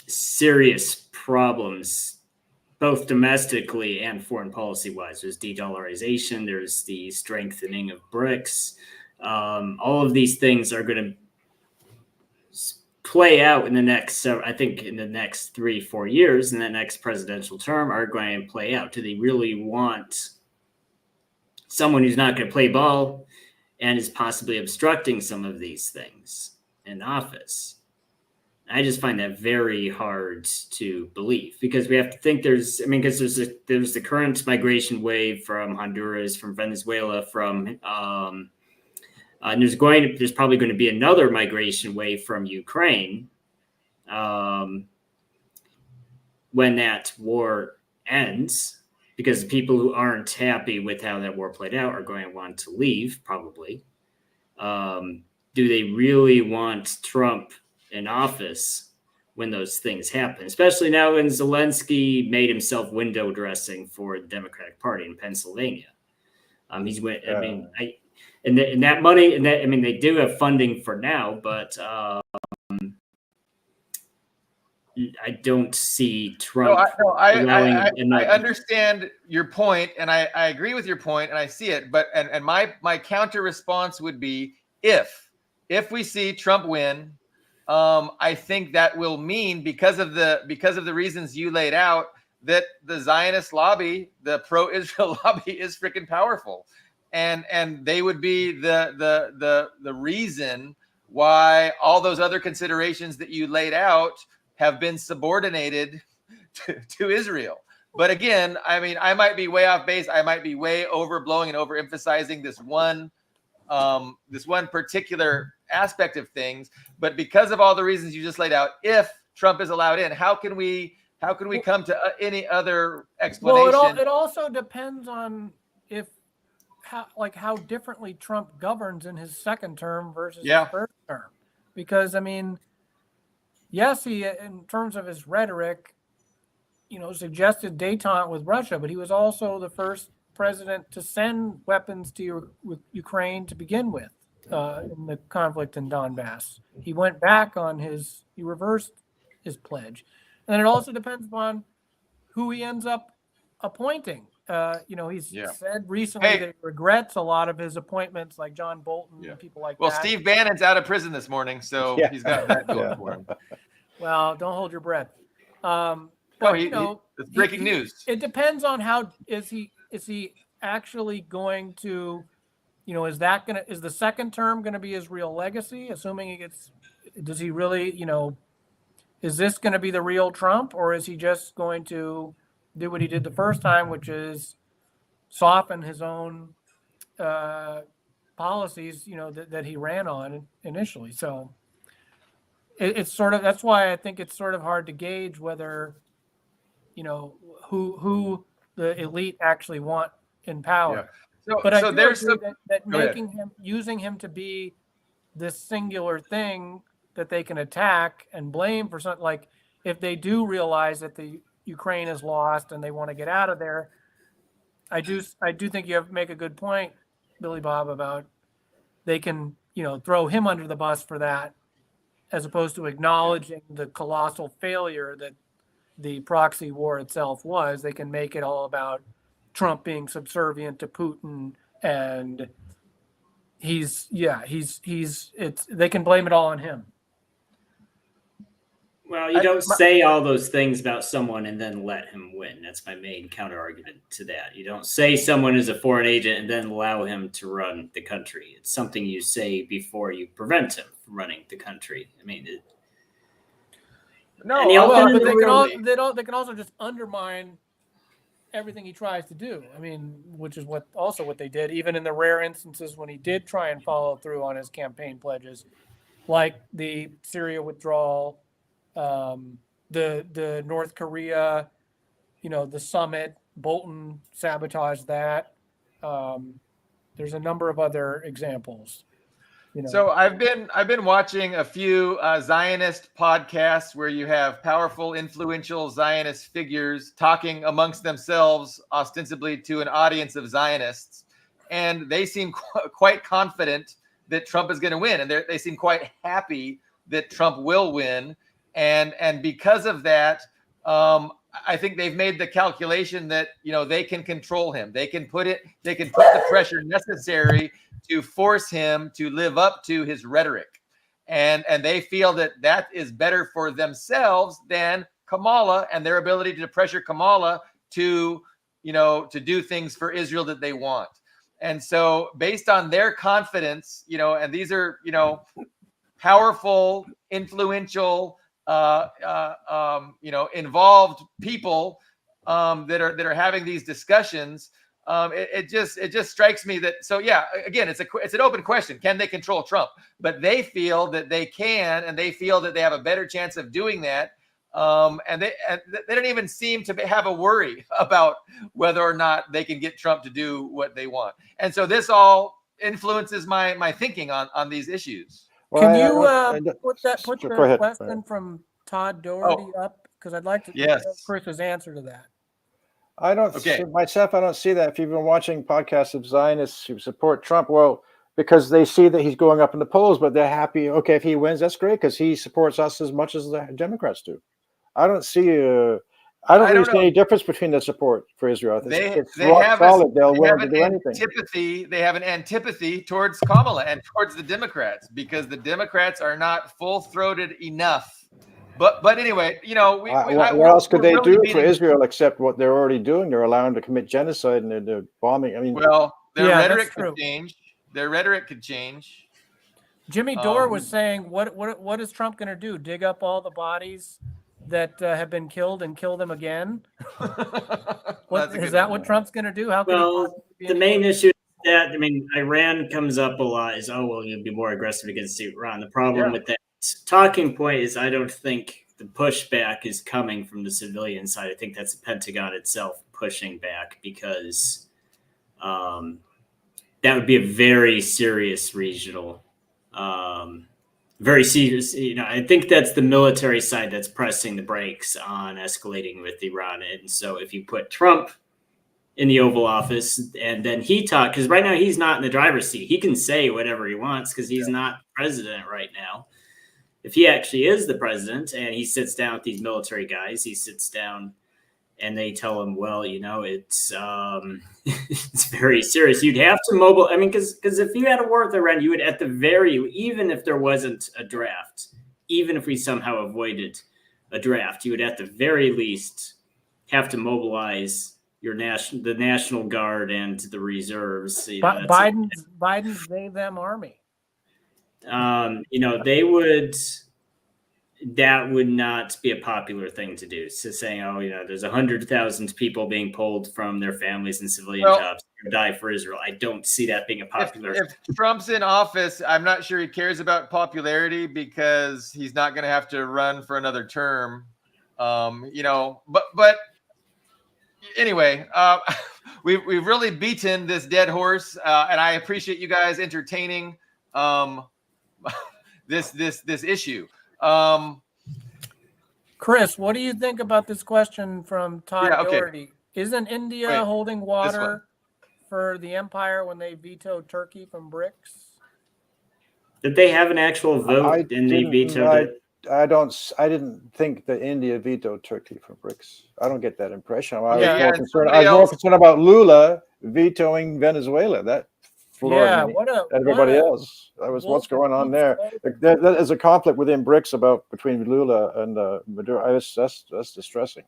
serious problems, both domestically and foreign policy wise. There's de-dollarization, there's the strengthening of BRICS. All of these things are going to play out in the next, I think in the next 3-4 years in the next presidential term are going to play out. Do they really want someone who's not going to play ball and is possibly obstructing some of these things in office? I just find that very hard to believe, because we have to think there's the current migration wave from Honduras, from Venezuela, from there's probably going to be another migration wave from Ukraine when that war ends, because people who aren't happy with how that war played out are going to want to leave, probably. Do they really want Trump in office when those things happen? Especially now when Zelensky made himself window dressing for the Democratic Party in Pennsylvania. He's went. I mean, that money, and that, I mean, they do have funding for now, but I don't see Trump. I understand your point, and I agree with your point, and I see it. But and my counter response would be, if we see Trump win, I think that will mean, because of the reasons you laid out, that the Zionist lobby, the pro-Israel lobby, is freaking powerful, and they would be the reason why all those other considerations that you laid out have been subordinated to Israel. But again, I mean, I might be way off base. I might be way overblowing and overemphasizing this one particular aspect of things. But because of all the reasons you just laid out, if Trump is allowed in, how can we come to any other explanation? Well, it also depends on how differently Trump governs in his second term versus his first term. Because, I mean, yes, he, in terms of his rhetoric, suggested détente with Russia, but he was also the first president to send weapons to Ukraine to begin with in the conflict in Donbass. He went back on he reversed his pledge. And it also depends upon who he ends up appointing. He's said recently that he regrets a lot of his appointments, like John Bolton and people like that. Well, Steve Bannon's out of prison this morning, so he's got that going for him. Well, don't hold your breath. It's breaking news. It depends on how is he actually going to, is the second term going to be his real legacy? Assuming does he really, is this going to be the real Trump, or is he just going to do what he did the first time, which is soften his own policies, that he ran on initially? So it's sort of, that's why I think it's sort of hard to gauge whether, who the elite actually want in power. Yeah. But I do agree that using him to be this singular thing that they can attack and blame for something, like if they do realize that the Ukraine is lost and they want to get out of there, I do think you have to make a good point, Billy Bob, about they can, throw him under the bus for that, as opposed to acknowledging the colossal failure that the proxy war itself was. They can make it all about Trump being subservient to Putin, and they can blame it all on him. Well, you don't say all those things about someone and then let him win. That's my main counter argument to that. You don't say someone is a foreign agent and then allow him to run the country. It's something you say before you prevent him from running the country. I mean, but they can also just undermine everything he tries to do. I mean, which is what they did, even in the rare instances when he did try and follow through on his campaign pledges, like the Syria withdrawal, the North Korea, the summit. Bolton sabotaged that. There's a number of other examples. So I've been watching a few Zionist podcasts where you have powerful, influential Zionist figures talking amongst themselves, ostensibly to an audience of Zionists, and they seem quite confident that Trump is going to win, and they seem quite happy that Trump will win. And because of that, I think they've made the calculation that they can control him. They can put the pressure necessary to force him to live up to his rhetoric, and they feel that is better for themselves than Kamala and their ability to pressure Kamala to do things for Israel that they want. And so, based on their confidence, and these are powerful, influential involved people that are having these discussions. It just strikes me that, so yeah, again, it's an open question. Can they control Trump? But they feel that they can, and they feel that they have a better chance of doing that. And they don't even seem to have a worry about whether or not they can get Trump to do what they want. And so this all influences my thinking on these issues. Can you put go the ahead. question from Todd Doherty up? Because I'd like to Yes. know Chris's answer to that. I don't Okay. myself. I don't see that. If you've been watching podcasts of Zionists who support Trump, well, because they see that he's going up in the polls, but they're happy. Okay, if he wins, that's great because he supports us as much as the Democrats do. I don't see. I don't really see any difference between the support for Israel. It's rock solid. They'll willing to do anything. They have an antipathy towards Kamala and towards the Democrats because the Democrats are not full-throated enough. But anyway, what else could they do for Israel except what they're already doing? They're allowing to commit genocide and they're bombing. I mean, well, their rhetoric could change. Their rhetoric could change. Jimmy Dore was saying, what is Trump going to do? Dig up all the bodies that have been killed and kill them again? Is that what Trump's going to do? How can the main issue is that, Iran comes up a lot is, you'll be more aggressive against Iran. The problem with that talking point is I don't think the pushback is coming from the civilian side. I think that's the Pentagon itself pushing back because that would be a very serious regional, very serious. I think that's the military side that's pressing the brakes on escalating with Iran. And so if you put Trump in the Oval Office and then he because right now he's not in the driver's seat. He can say whatever he wants because he's not president right now. If he actually is the president and he sits down with these military guys, he sits down and they tell him, well, it's it's very serious. You'd have to mobilize. Because if you had a war with Iran, you would even if there wasn't a draft, even if we somehow avoided a draft, you would at the very least have to mobilize the National Guard and the reserves. Biden's they-them army. That would not be a popular thing to do. So saying, there's 100,000 people being pulled from their families and civilian jobs to die for Israel. I don't see that being a popular. If Trump's in office, I'm not sure he cares about popularity because he's not going to have to run for another term. But anyway, we've really beaten this dead horse, and I appreciate you guys entertaining this issue. Chris, what do you think about this question from Todd Doherty? Isn't India holding water for the empire when they vetoed Turkey from BRICS? Did they have an actual vote and they vetoed it? I didn't think that India vetoed Turkey from BRICS. I don't get that impression. I was more concerned about Lula vetoing Venezuela. That floored me. Everybody else. That was what's going on there. There is a conflict within BRICS between Lula and Maduro. That's distressing.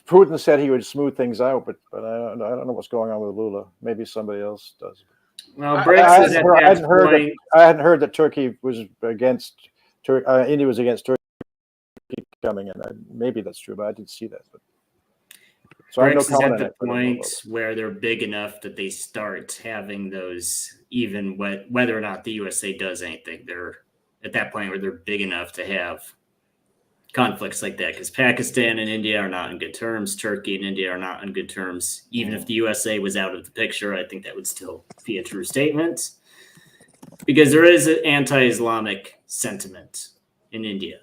Putin said he would smooth things out, but I don't know what's going on with Lula. Maybe somebody else does. Well, BRICS is I hadn't heard that Turkey was against. India was against Turkey coming in. Maybe that's true, but I didn't see that. So BRICS is at the point where they're big enough that they start having those, even whether or not the USA does anything. They're at that point where they're big enough to have conflicts like that because Pakistan and India are not on good terms. Turkey and India are not on good terms. Even if the USA was out of the picture, I think that would still be a true statement. Because there is an anti-Islamic sentiment in India.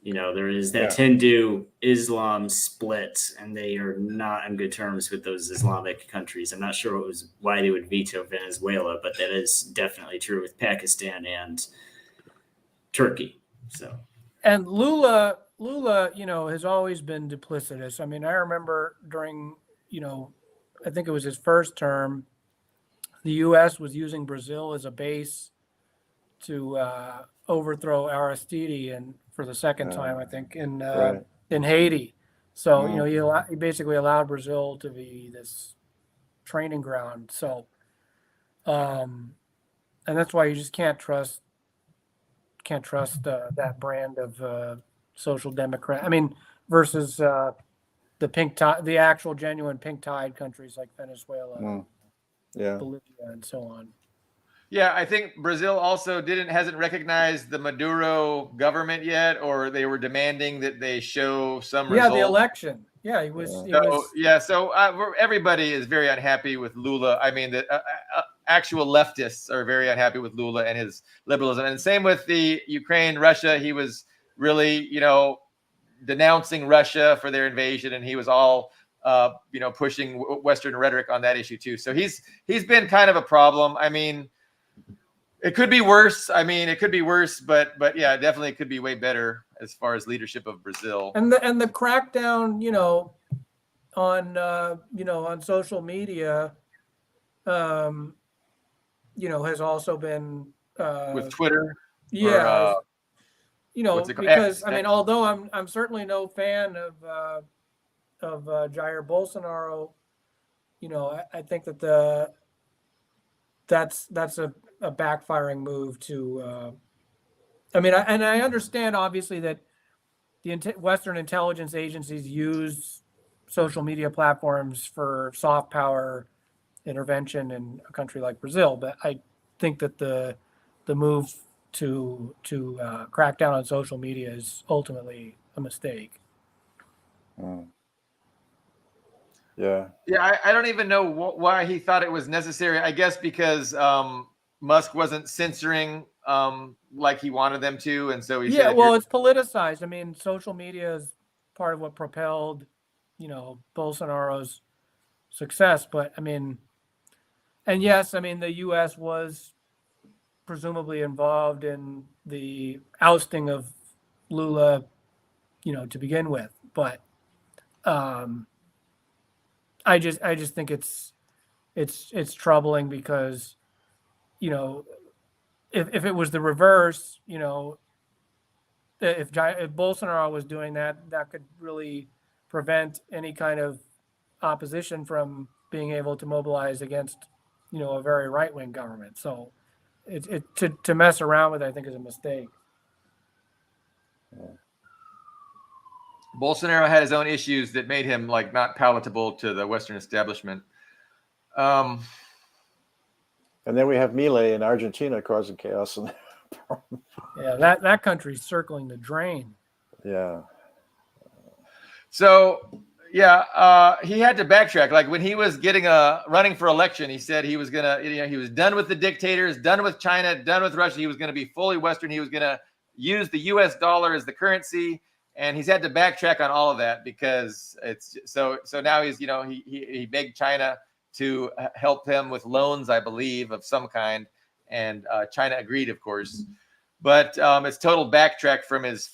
There is that Hindu Islam split, and they are not on good terms with those Islamic countries. I'm not sure why they would veto Venezuela, but that is definitely true with Pakistan and Turkey. So, and Lula, has always been duplicitous. I remember during, I think it was his first term, the U.S. was using Brazil as a base to overthrow Aristide and for the second time, I think, in Haiti. So, he basically allowed Brazil to be this training ground. So, and that's why you just can't trust trust that brand of social democrat. I mean, versus the pink tide, the actual genuine pink tide countries like Venezuela, Yeah. Bolivia, and so on. Yeah, I think Brazil also hasn't recognized the Maduro government yet, or they were demanding that they show some Yeah, result. the election. Yeah, he was. So everybody is very unhappy with Lula. I mean, the actual leftists are very unhappy with Lula and his liberalism, and same with the Ukraine, Russia. He was really, denouncing Russia for their invasion, and he was all, pushing Western rhetoric on that issue too. So he's been kind of a problem. I mean, it could be worse. But yeah, definitely it could be way better as far as leadership of Brazil. And the crackdown, on social media, has also been With Twitter. Yeah, Or, what's it called? because X. although I'm certainly no fan of Jair Bolsonaro, I think that that's a backfiring move to. I understand obviously that the Western intelligence agencies use social media platforms for soft power intervention in a country like Brazil, but I think that the move to crack down on social media is ultimately a mistake. Yeah. Yeah, I don't even know why he thought it was necessary. I guess because Musk wasn't censoring like he wanted them to, and so he said, it's politicized. I mean, social media is part of what propelled, Bolsonaro's success. But and yes, the U.S. was presumably involved in the ousting of Lula, to begin with. But I just think it's troubling because, if it was the reverse, if Bolsonaro was doing that, that could really prevent any kind of opposition from being able to mobilize against, a very right-wing government. So to mess around with, I think, is a mistake. Bolsonaro had his own issues that made him not palatable to the Western establishment. And then we have Milei in Argentina causing chaos. Yeah, that country's circling the drain. Yeah. So yeah, he had to backtrack. Like when he was running for election, he said he was gonna, he was done with the dictators, done with China, done with Russia. He was gonna be fully Western. He was gonna use the U.S. dollar as the currency, and he's had to backtrack on all of that because it's so now he's, he begged China to help him with loans, I believe, of some kind, and China agreed, of course. But it's total backtrack from his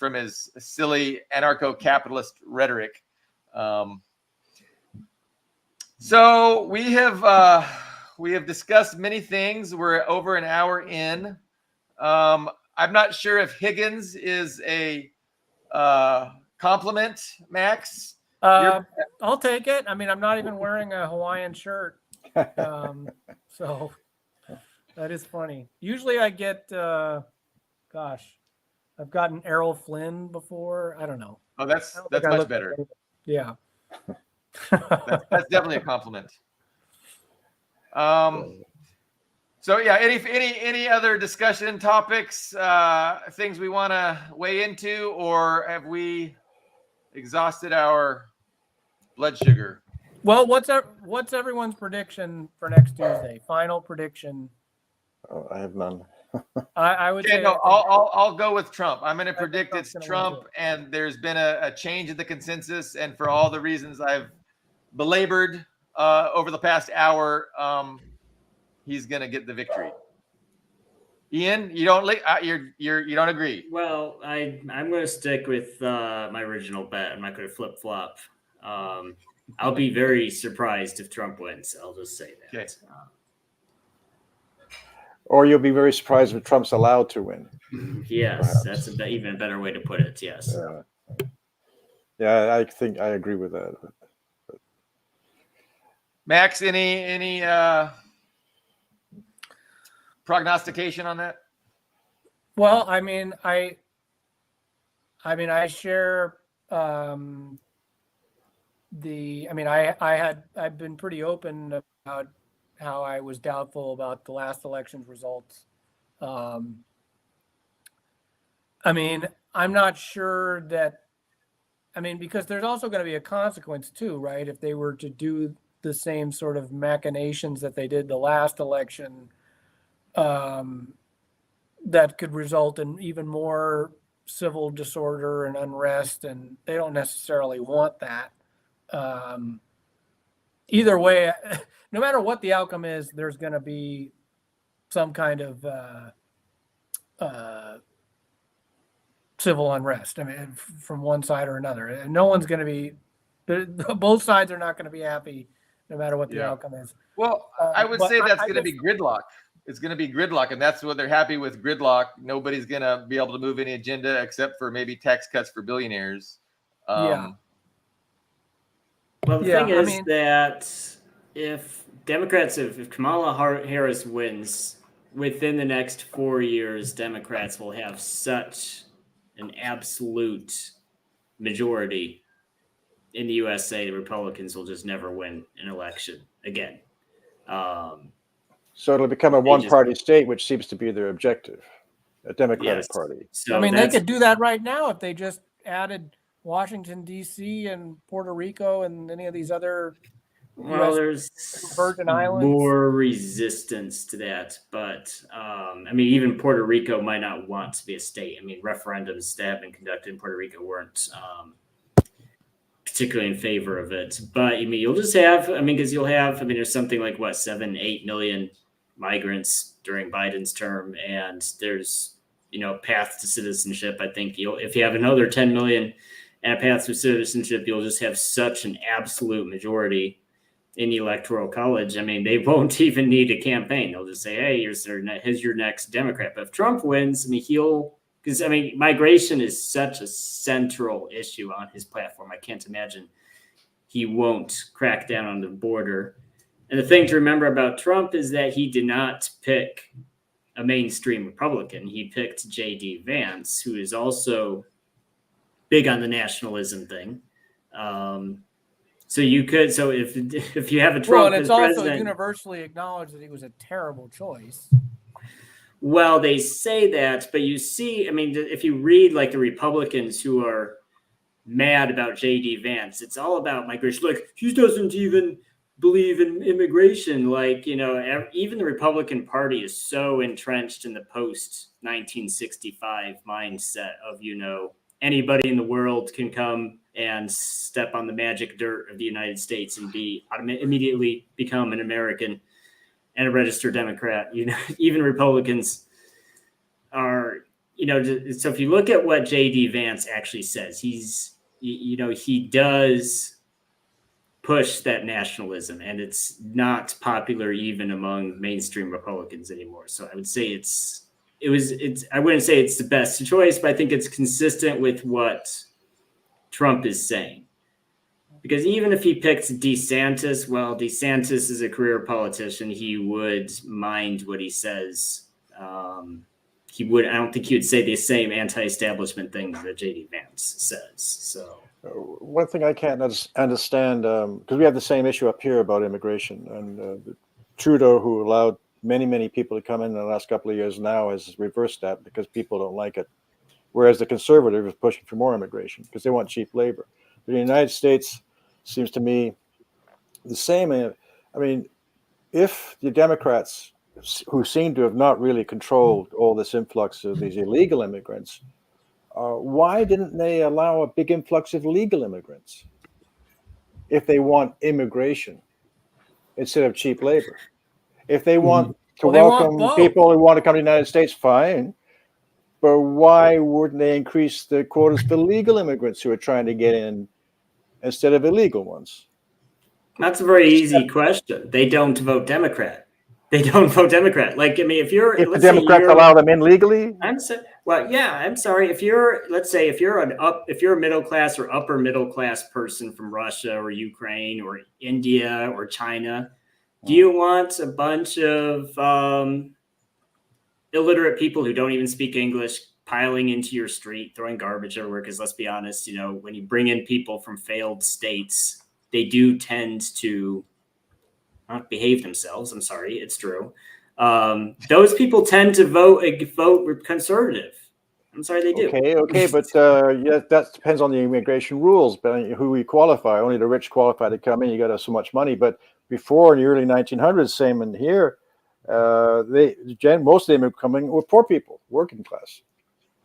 silly anarcho-capitalist rhetoric. So we have discussed many things. We're over an hour in. I'm not sure if Higgins is a compliment, Max. I'll take it. I'm not even wearing a Hawaiian shirt. So that is funny. Usually I get, I've gotten Errol Flynn before. I don't know. Oh, that's much better. Yeah. That's definitely a compliment. So yeah, any other discussion topics, things we want to weigh into, or have we exhausted our blood sugar? Well, what's everyone's prediction for next Tuesday? Final prediction. Oh, I have none. I would say. No, I'll go with Trump. I'm going to predict it's Trump, and there's been a change in the consensus, and for all the reasons I've belabored over the past hour, he's going to get the victory. Ian, you don't you don't agree? Well, I'm going to stick with my original bet. I'm not going to flip flop. I'll be very surprised if Trump wins. I'll just say that. Okay. Or you'll be very surprised if Trump's allowed to win. Yes, perhaps. That's even a better way to put it. Yes. Yeah, I think I agree with that. Max, any prognostication on that? Well, I share I've been pretty open about how I was doubtful about the last election's results. I'm not sure that, because there's also going to be a consequence too, right? If they were to do the same sort of machinations that they did the last election, that could result in even more civil disorder and unrest, and they don't necessarily want that. Either way, no matter what the outcome is, there's going to be some kind of civil unrest. From one side or another, and no one's going to be. Both sides are not going to be happy, no matter what the outcome is. Well, I would say that's going to be gridlock. It's going to be gridlock, and that's what they're happy with. Gridlock. Nobody's going to be able to move any agenda except for maybe tax cuts for billionaires. Well, the thing is that if Democrats, if Kamala Harris wins within the next 4 years, Democrats will have such an absolute majority in the USA, the Republicans will just never win an election again. So it'll become a one-party state, which seems to be their objective, a Democratic Party. So they could do that right now if they just added Washington, D.C. and Puerto Rico and any of these other there's Virgin Islands. More resistance to that. But, even Puerto Rico might not want to be a state. Referendums that have been conducted in Puerto Rico weren't particularly in favor of it. But, you'll just have, because you'll have, there's something like, 7-8 million migrants during Biden's term. And there's, path to citizenship. I think if you have another 10 million and a path to citizenship, you'll just have such an absolute majority in the electoral college. They won't even need a campaign. They'll just say, hey, here's your next Democrat. But if Trump wins, because migration is such a central issue on his platform. I can't imagine he won't crack down on the border. And the thing to remember about Trump is that he did not pick a mainstream Republican. He picked J.D. Vance, who is also big on the nationalism thing. So if you have a Trump, and it's also universally acknowledged that he was a terrible choice. Well, they say that, but you see, if you read like the Republicans who are mad about J.D. Vance, it's all about migration. Like, he doesn't even believe in immigration. Like, even the Republican Party is so entrenched in the post-1965 mindset of, anybody in the world can come and step on the magic dirt of the United States and immediately become an American and a registered Democrat. Even Republicans are, so if you look at what J.D. Vance actually says, he does push that nationalism, and it's not popular even among mainstream Republicans anymore. So I would say I wouldn't say it's the best choice, but I think it's consistent with what Trump is saying. Because even if he picked DeSantis, DeSantis is a career politician. He would mind what he says. I don't think he would say the same anti-establishment things that J.D. Vance says. So one thing I can't understand, because we have the same issue up here about immigration, and Trudeau, who allowed many people to come in the last couple of years, now has reversed that because people don't like it. Whereas the conservative is pushing for more immigration because they want cheap labor. But the United States seems to me the same. If the Democrats, who seem to have not really controlled all this influx of these illegal immigrants, why didn't they allow a big influx of legal immigrants if they want immigration instead of cheap labor? If they want to welcome people who want to come to the United States, fine. But why wouldn't they increase the quotas for legal immigrants who are trying to get in instead of illegal ones? That's a very easy question. They don't vote Democrat. Like, if the Democrats allow them in legally, I'm sorry. If you're a middle class or upper middle class person from Russia or Ukraine or India or China, do you want a bunch of illiterate people who don't even speak English piling into your street, throwing garbage everywhere. Because let's be honest, when you bring in people from failed states, they do tend to not behave themselves. I'm sorry, it's true. Those people tend to vote conservative. I'm sorry, they do. Okay, but yeah, that depends on the immigration rules. But who we qualify, only the rich qualify to come in. You got to have so much money. But before, in the early 1900s, same in here, most of them are coming were poor people, working class.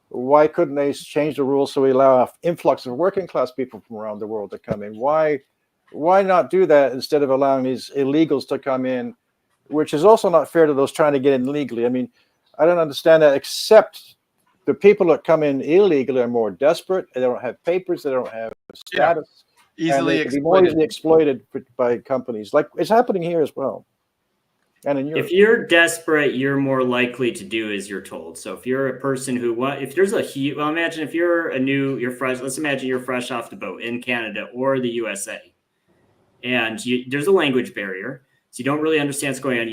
Why couldn't they change the rules so we allow an influx of working class people from around the world to come in? Why not do that instead of allowing these illegals to come in, which is also not fair to those trying to get in legally? I mean, I don't understand that, except the people that come in illegally are more desperate. They don't have papers. They don't have status. Easily and they can be more easily exploited by companies. Like it's happening here as well. And in Europe. If you're desperate, you're more likely to do as you're told. So if you're a person if there's imagine if you're fresh, let's imagine you're fresh off the boat in Canada or the USA, and there's a language barrier. So you don't really understand what's going on.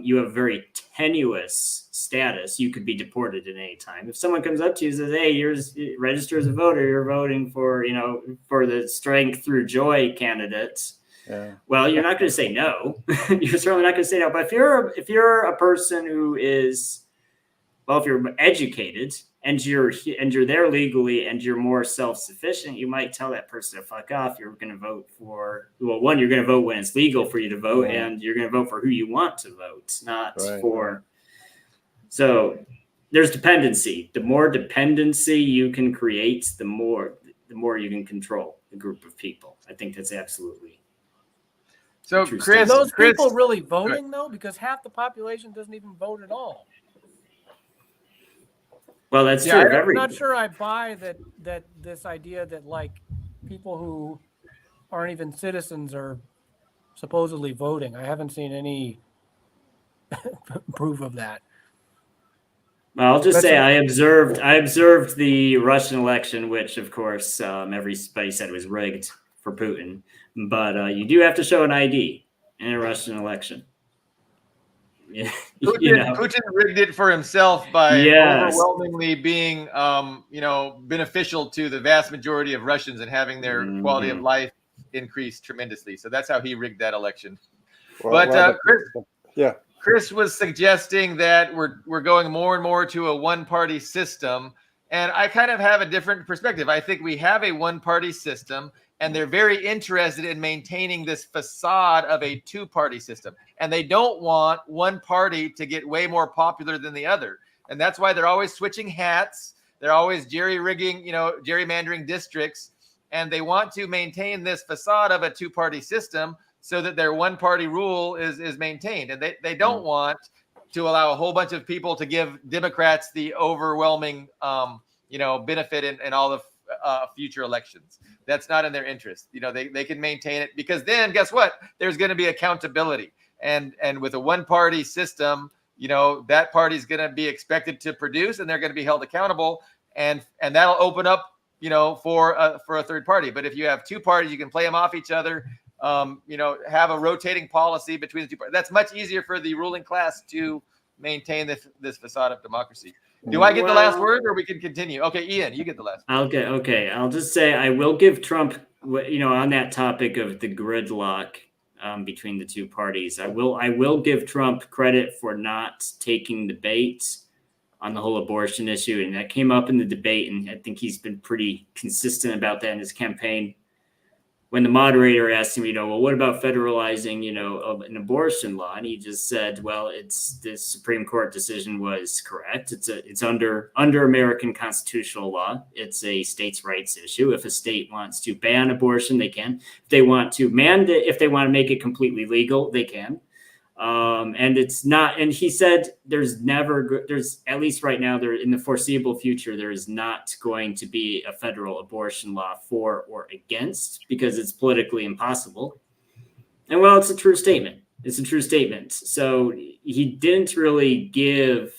You have very tenuous status. You could be deported at any time. If someone comes up to you and says, "Hey, you're register as a voter. You're voting for the Strength Through Joy candidates." Yeah. Well, you're not going to say no. You're certainly not going to say no. But if you're a person who is, if you're educated and you're there legally and you're more self-sufficient, you might tell that person to fuck off. You're going to vote for, you're going to vote when it's legal for you to vote, and you're going to vote for who you want to vote, not for. So there's dependency. The more dependency you can create, the more you can control the group of people. I think that's absolutely. So, Chris, those people really voting though, because half the population doesn't even vote at all. Well, that's true. I'm not sure I buy that this idea that like people who aren't even citizens are supposedly voting. I haven't seen any proof of that. Well, I'll just say I observed the Russian election, which of course everybody said was rigged for Putin. But you do have to show an ID in a Russian election. Yeah, Putin rigged it for himself by overwhelmingly being, beneficial to the vast majority of Russians and having their quality of life increase tremendously. So that's how he rigged that election. Chris was suggesting that we're going more and more to a one-party system, and I kind of have a different perspective. I think we have a one-party system, and they're very interested in maintaining this facade of a two-party system. And they don't want one party to get way more popular than the other. And that's why they're always switching hats. They're always gerrymandering districts. And they want to maintain this facade of a two-party system so that their one-party rule is maintained. And they don't want to allow a whole bunch of people to give Democrats the overwhelming, benefit in all the future elections. That's not in their interest. They can maintain it, because then guess what? There's going to be accountability. And with a one-party system, that party is going to be expected to produce, and they're going to be held accountable, and that'll open up, for a third party. But if you have two parties, you can play them off each other. Have a rotating policy between the two parties. That's much easier for the ruling class to maintain this facade of democracy. Do I get the last word, or we can continue? Okay, Ian, you get the last word. Okay. I'll just say I will give Trump, on that topic of the gridlock between the two parties, I will give Trump credit for not taking the bait on the whole abortion issue. And that came up in the debate, and I think he's been pretty consistent about that in his campaign. When the moderator asked him, well, what about federalizing, an abortion law? And he just said, well, the Supreme Court decision was correct. It's under American constitutional law. It's a states' rights issue. If a state wants to ban abortion, they can. If they want to if they want to make it completely legal, they can. And it's not, and he said there's at least right now, there in the foreseeable future, there is not going to be a federal abortion law for or against, because it's politically impossible. And well, it's a true statement. So he didn't really give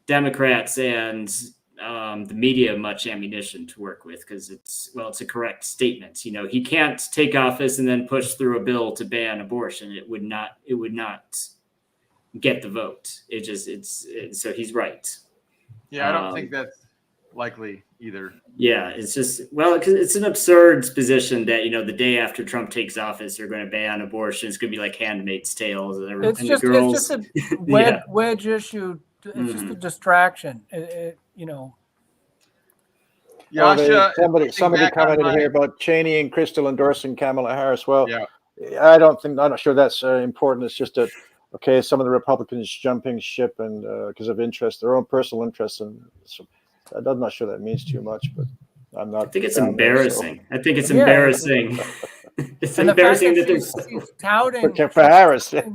Democrats and the media much ammunition to work with, because it's a correct statement. He can't take office and then push through a bill to ban abortion. It would not get the vote. So he's right. Yeah, I don't think that's likely either. Yeah, it's just, well, because it's an absurd position that, the day after Trump takes office, they're going to ban abortion. It's going to be like Handmaid's Tales, and It's the just girls. it's just a Yeah. wedge issue. It's just a distraction. Yasha, somebody back on commented my- here about Cheney and Crystal endorsing Kamala Harris. Well, Yeah. I'm not sure that's important. It's just that, okay, some of the Republicans jumping ship and because of interest, their own personal interests, and so I'm not sure that means too much. But I'm not. I think it's down there, embarrassing. I think it's Yeah. embarrassing. It's And the fact embarrassing that that she's touting for Harris. Yeah.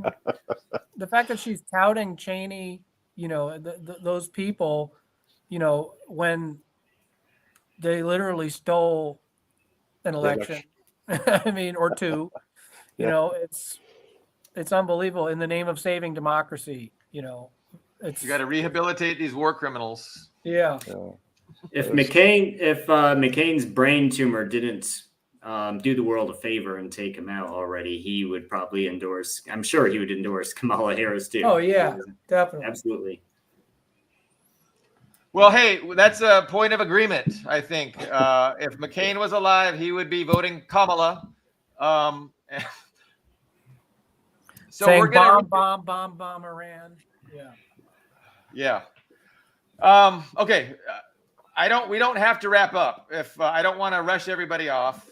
the fact that she's touting Cheney, those people, when they literally stole an election, I mean, or two, it's unbelievable in the name of saving democracy. It's You got to rehabilitate these war criminals. yeah. if McCain's brain tumor didn't do the world a favor and take him out already, he would probably endorse. I'm sure he would endorse Kamala Harris too. Oh yeah, definitely. Absolutely. Well, hey, that's a point of agreement, I think. If McCain was alive, he would be voting Kamala. So Saying we're gonna bomb Iran. Yeah. Yeah. Okay. We don't have to wrap up. If I don't want to rush everybody off.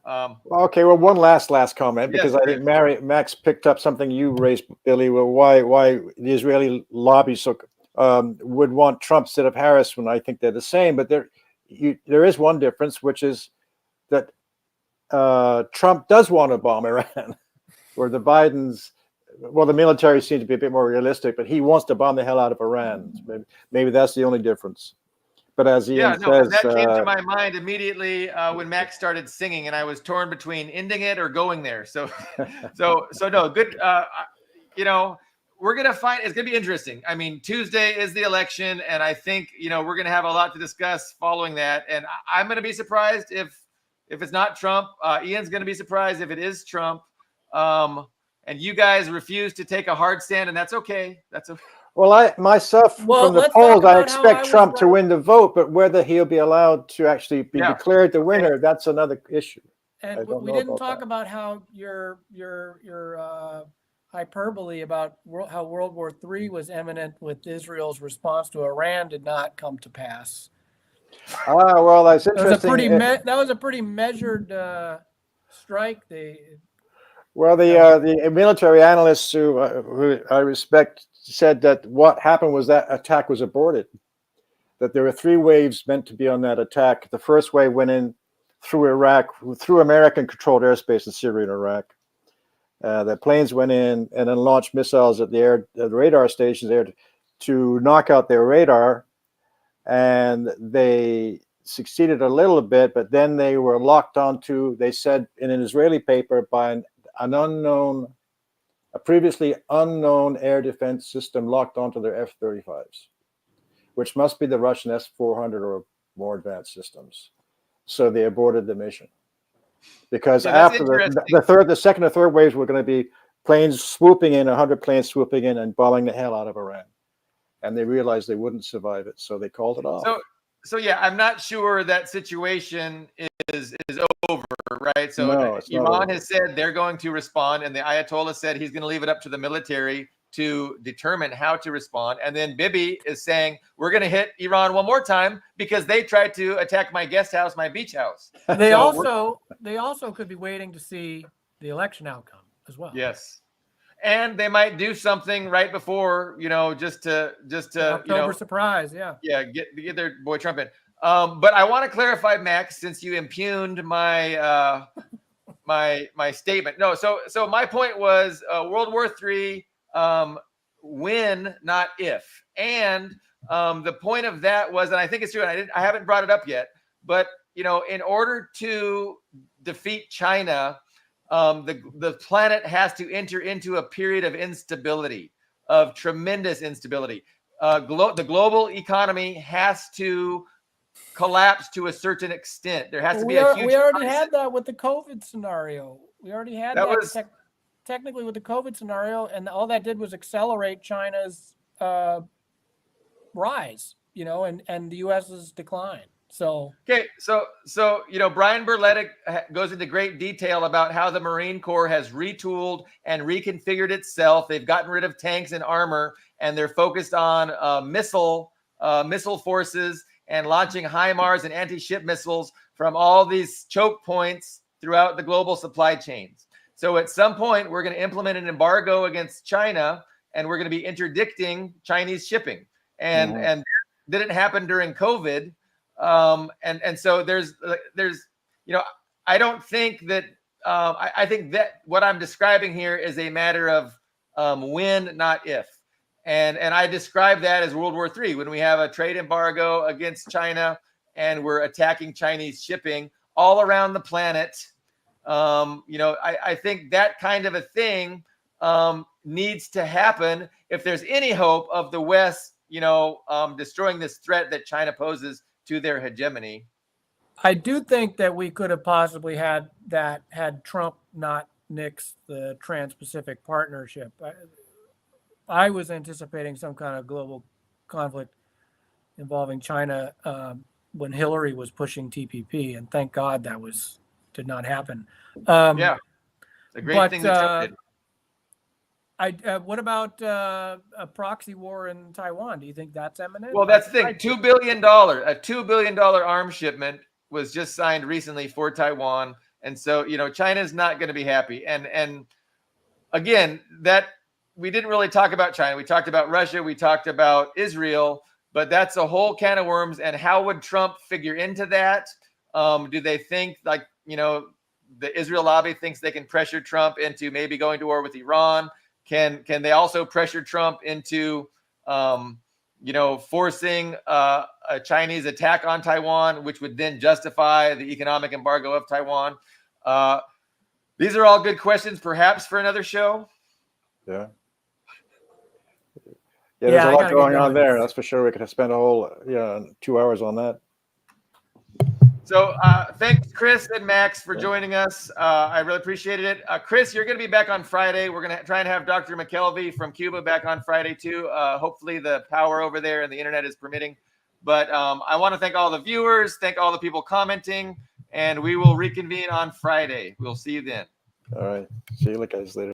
Okay. Well, one last comment, because Yes, I think Max picked up something you raised, Billy. Well, why the Israeli lobby would want Trump instead of Harris, when I think they're the same. But there is one difference, which is that Trump does want to bomb Iran, where the Bidens, well, the military seems to be a bit more realistic, but he wants to bomb the hell out of Iran. Maybe that's the only difference. But as Ian says, that came to my mind immediately when Max started singing, and I was torn between ending it or going there. So no, good. We're gonna find, it's gonna be interesting. I mean, Tuesday is the election, and I think we're gonna have a lot to discuss following that. And I'm gonna be surprised if it's not Trump. Ian's gonna be surprised if it is Trump. And you guys refuse to take a hard stand, and that's okay. That's okay. well, from the polls, I expect Trump to win the vote, but whether he'll be allowed to actually be declared the winner, that's another issue. And we didn't talk about how your hyperbole about how World War III was imminent with Israel's response to Iran did not come to pass. Well, that's interesting. That was a pretty measured strike. The military analysts who I respect said that what happened was that attack was aborted, that there were 3 waves meant to be on that attack. The first wave went in through Iraq, through American-controlled airspace in Syria and Iraq. The planes went in and then launched missiles at the radar stations there to knock out their radar, and they succeeded a little bit, but then they were locked onto, they said in an Israeli paper, by a previously unknown air defense system locked onto their F-35s, which must be the Russian S-400 or more advanced systems. So they aborted the mission, because after the second or third waves were going to be planes swooping in, 100 planes swooping in and bombing the hell out of Iran, and they realized they wouldn't survive it, so they called it off. So yeah, I'm not sure that situation is over, right? So no, Iran has said they're going to respond, and the Ayatollah said he's going to leave it up to the military to determine how to respond. And then Bibi is saying, we're going to hit Iran one more time because they tried to attack my guest house, my beach house. They also could be waiting to see the election outcome as well. Yes. And they might do something right before, just to October surprise, yeah, get their boy Trump in. But I want to clarify, Max, since you impugned my my statement. No, so my point was World War III, when, not if. And the point of that was, and I think it's true, and I haven't brought it up yet, but in order to defeat China, the planet has to enter into a period of instability, of tremendous instability. The global economy has to collapse to a certain extent. There has to be a huge. We already had that with the COVID scenario. We already had that technically with the COVID scenario, and all that did was accelerate China's rise, and the U.S.'s decline. So okay, so Brian Berletic goes into great detail about how the Marine Corps has retooled and reconfigured itself. They've gotten rid of tanks and armor, and they're focused on missile forces and launching HIMARS and anti-ship missiles from all these choke points throughout the global supply chains. So at some point, we're going to implement an embargo against China, and we're going to be interdicting Chinese shipping. And that didn't happen during COVID. And so there's I don't think that I think that what I'm describing here is a matter of when, not if. And I describe that as World War III, when we have a trade embargo against China and we're attacking Chinese shipping all around the planet. I think that kind of a thing needs to happen if there's any hope of the West, destroying this threat that China poses to their hegemony. I do think that we could have possibly had that had Trump not nixed the Trans-Pacific Partnership. I was anticipating some kind of global conflict involving China when Hillary was pushing TPP, and thank God that did not happen. Yeah, a great thing that Trump did. What about a proxy war in Taiwan? Do you think that's imminent? Well, that's the thing. $2 billion, a $2 billion arms shipment was just signed recently for Taiwan, and so China's not going to be happy. And again, that we didn't really talk about China. We talked about Russia. We talked about Israel, but that's a whole can of worms. And how would Trump figure into that? Do they think the Israel lobby thinks they can pressure Trump into maybe going to war with Iran? Can they also pressure Trump into, forcing a Chinese attack on Taiwan, which would then justify the economic embargo of Taiwan? These are all good questions, perhaps for another show. Yeah. Yeah, there's a lot going on there. That's for sure. We could have spent a whole 2 hours on that. So thanks, Chris and Max, for joining us. I really appreciated it. Chris, you're going to be back on Friday. We're going to try and have Dr. McKelvey from Cuba back on Friday, too. Hopefully the power over there and the internet is permitting. But I want to thank all the viewers, thank all the people commenting, and we will reconvene on Friday. We'll see you then. All right. See you guys later.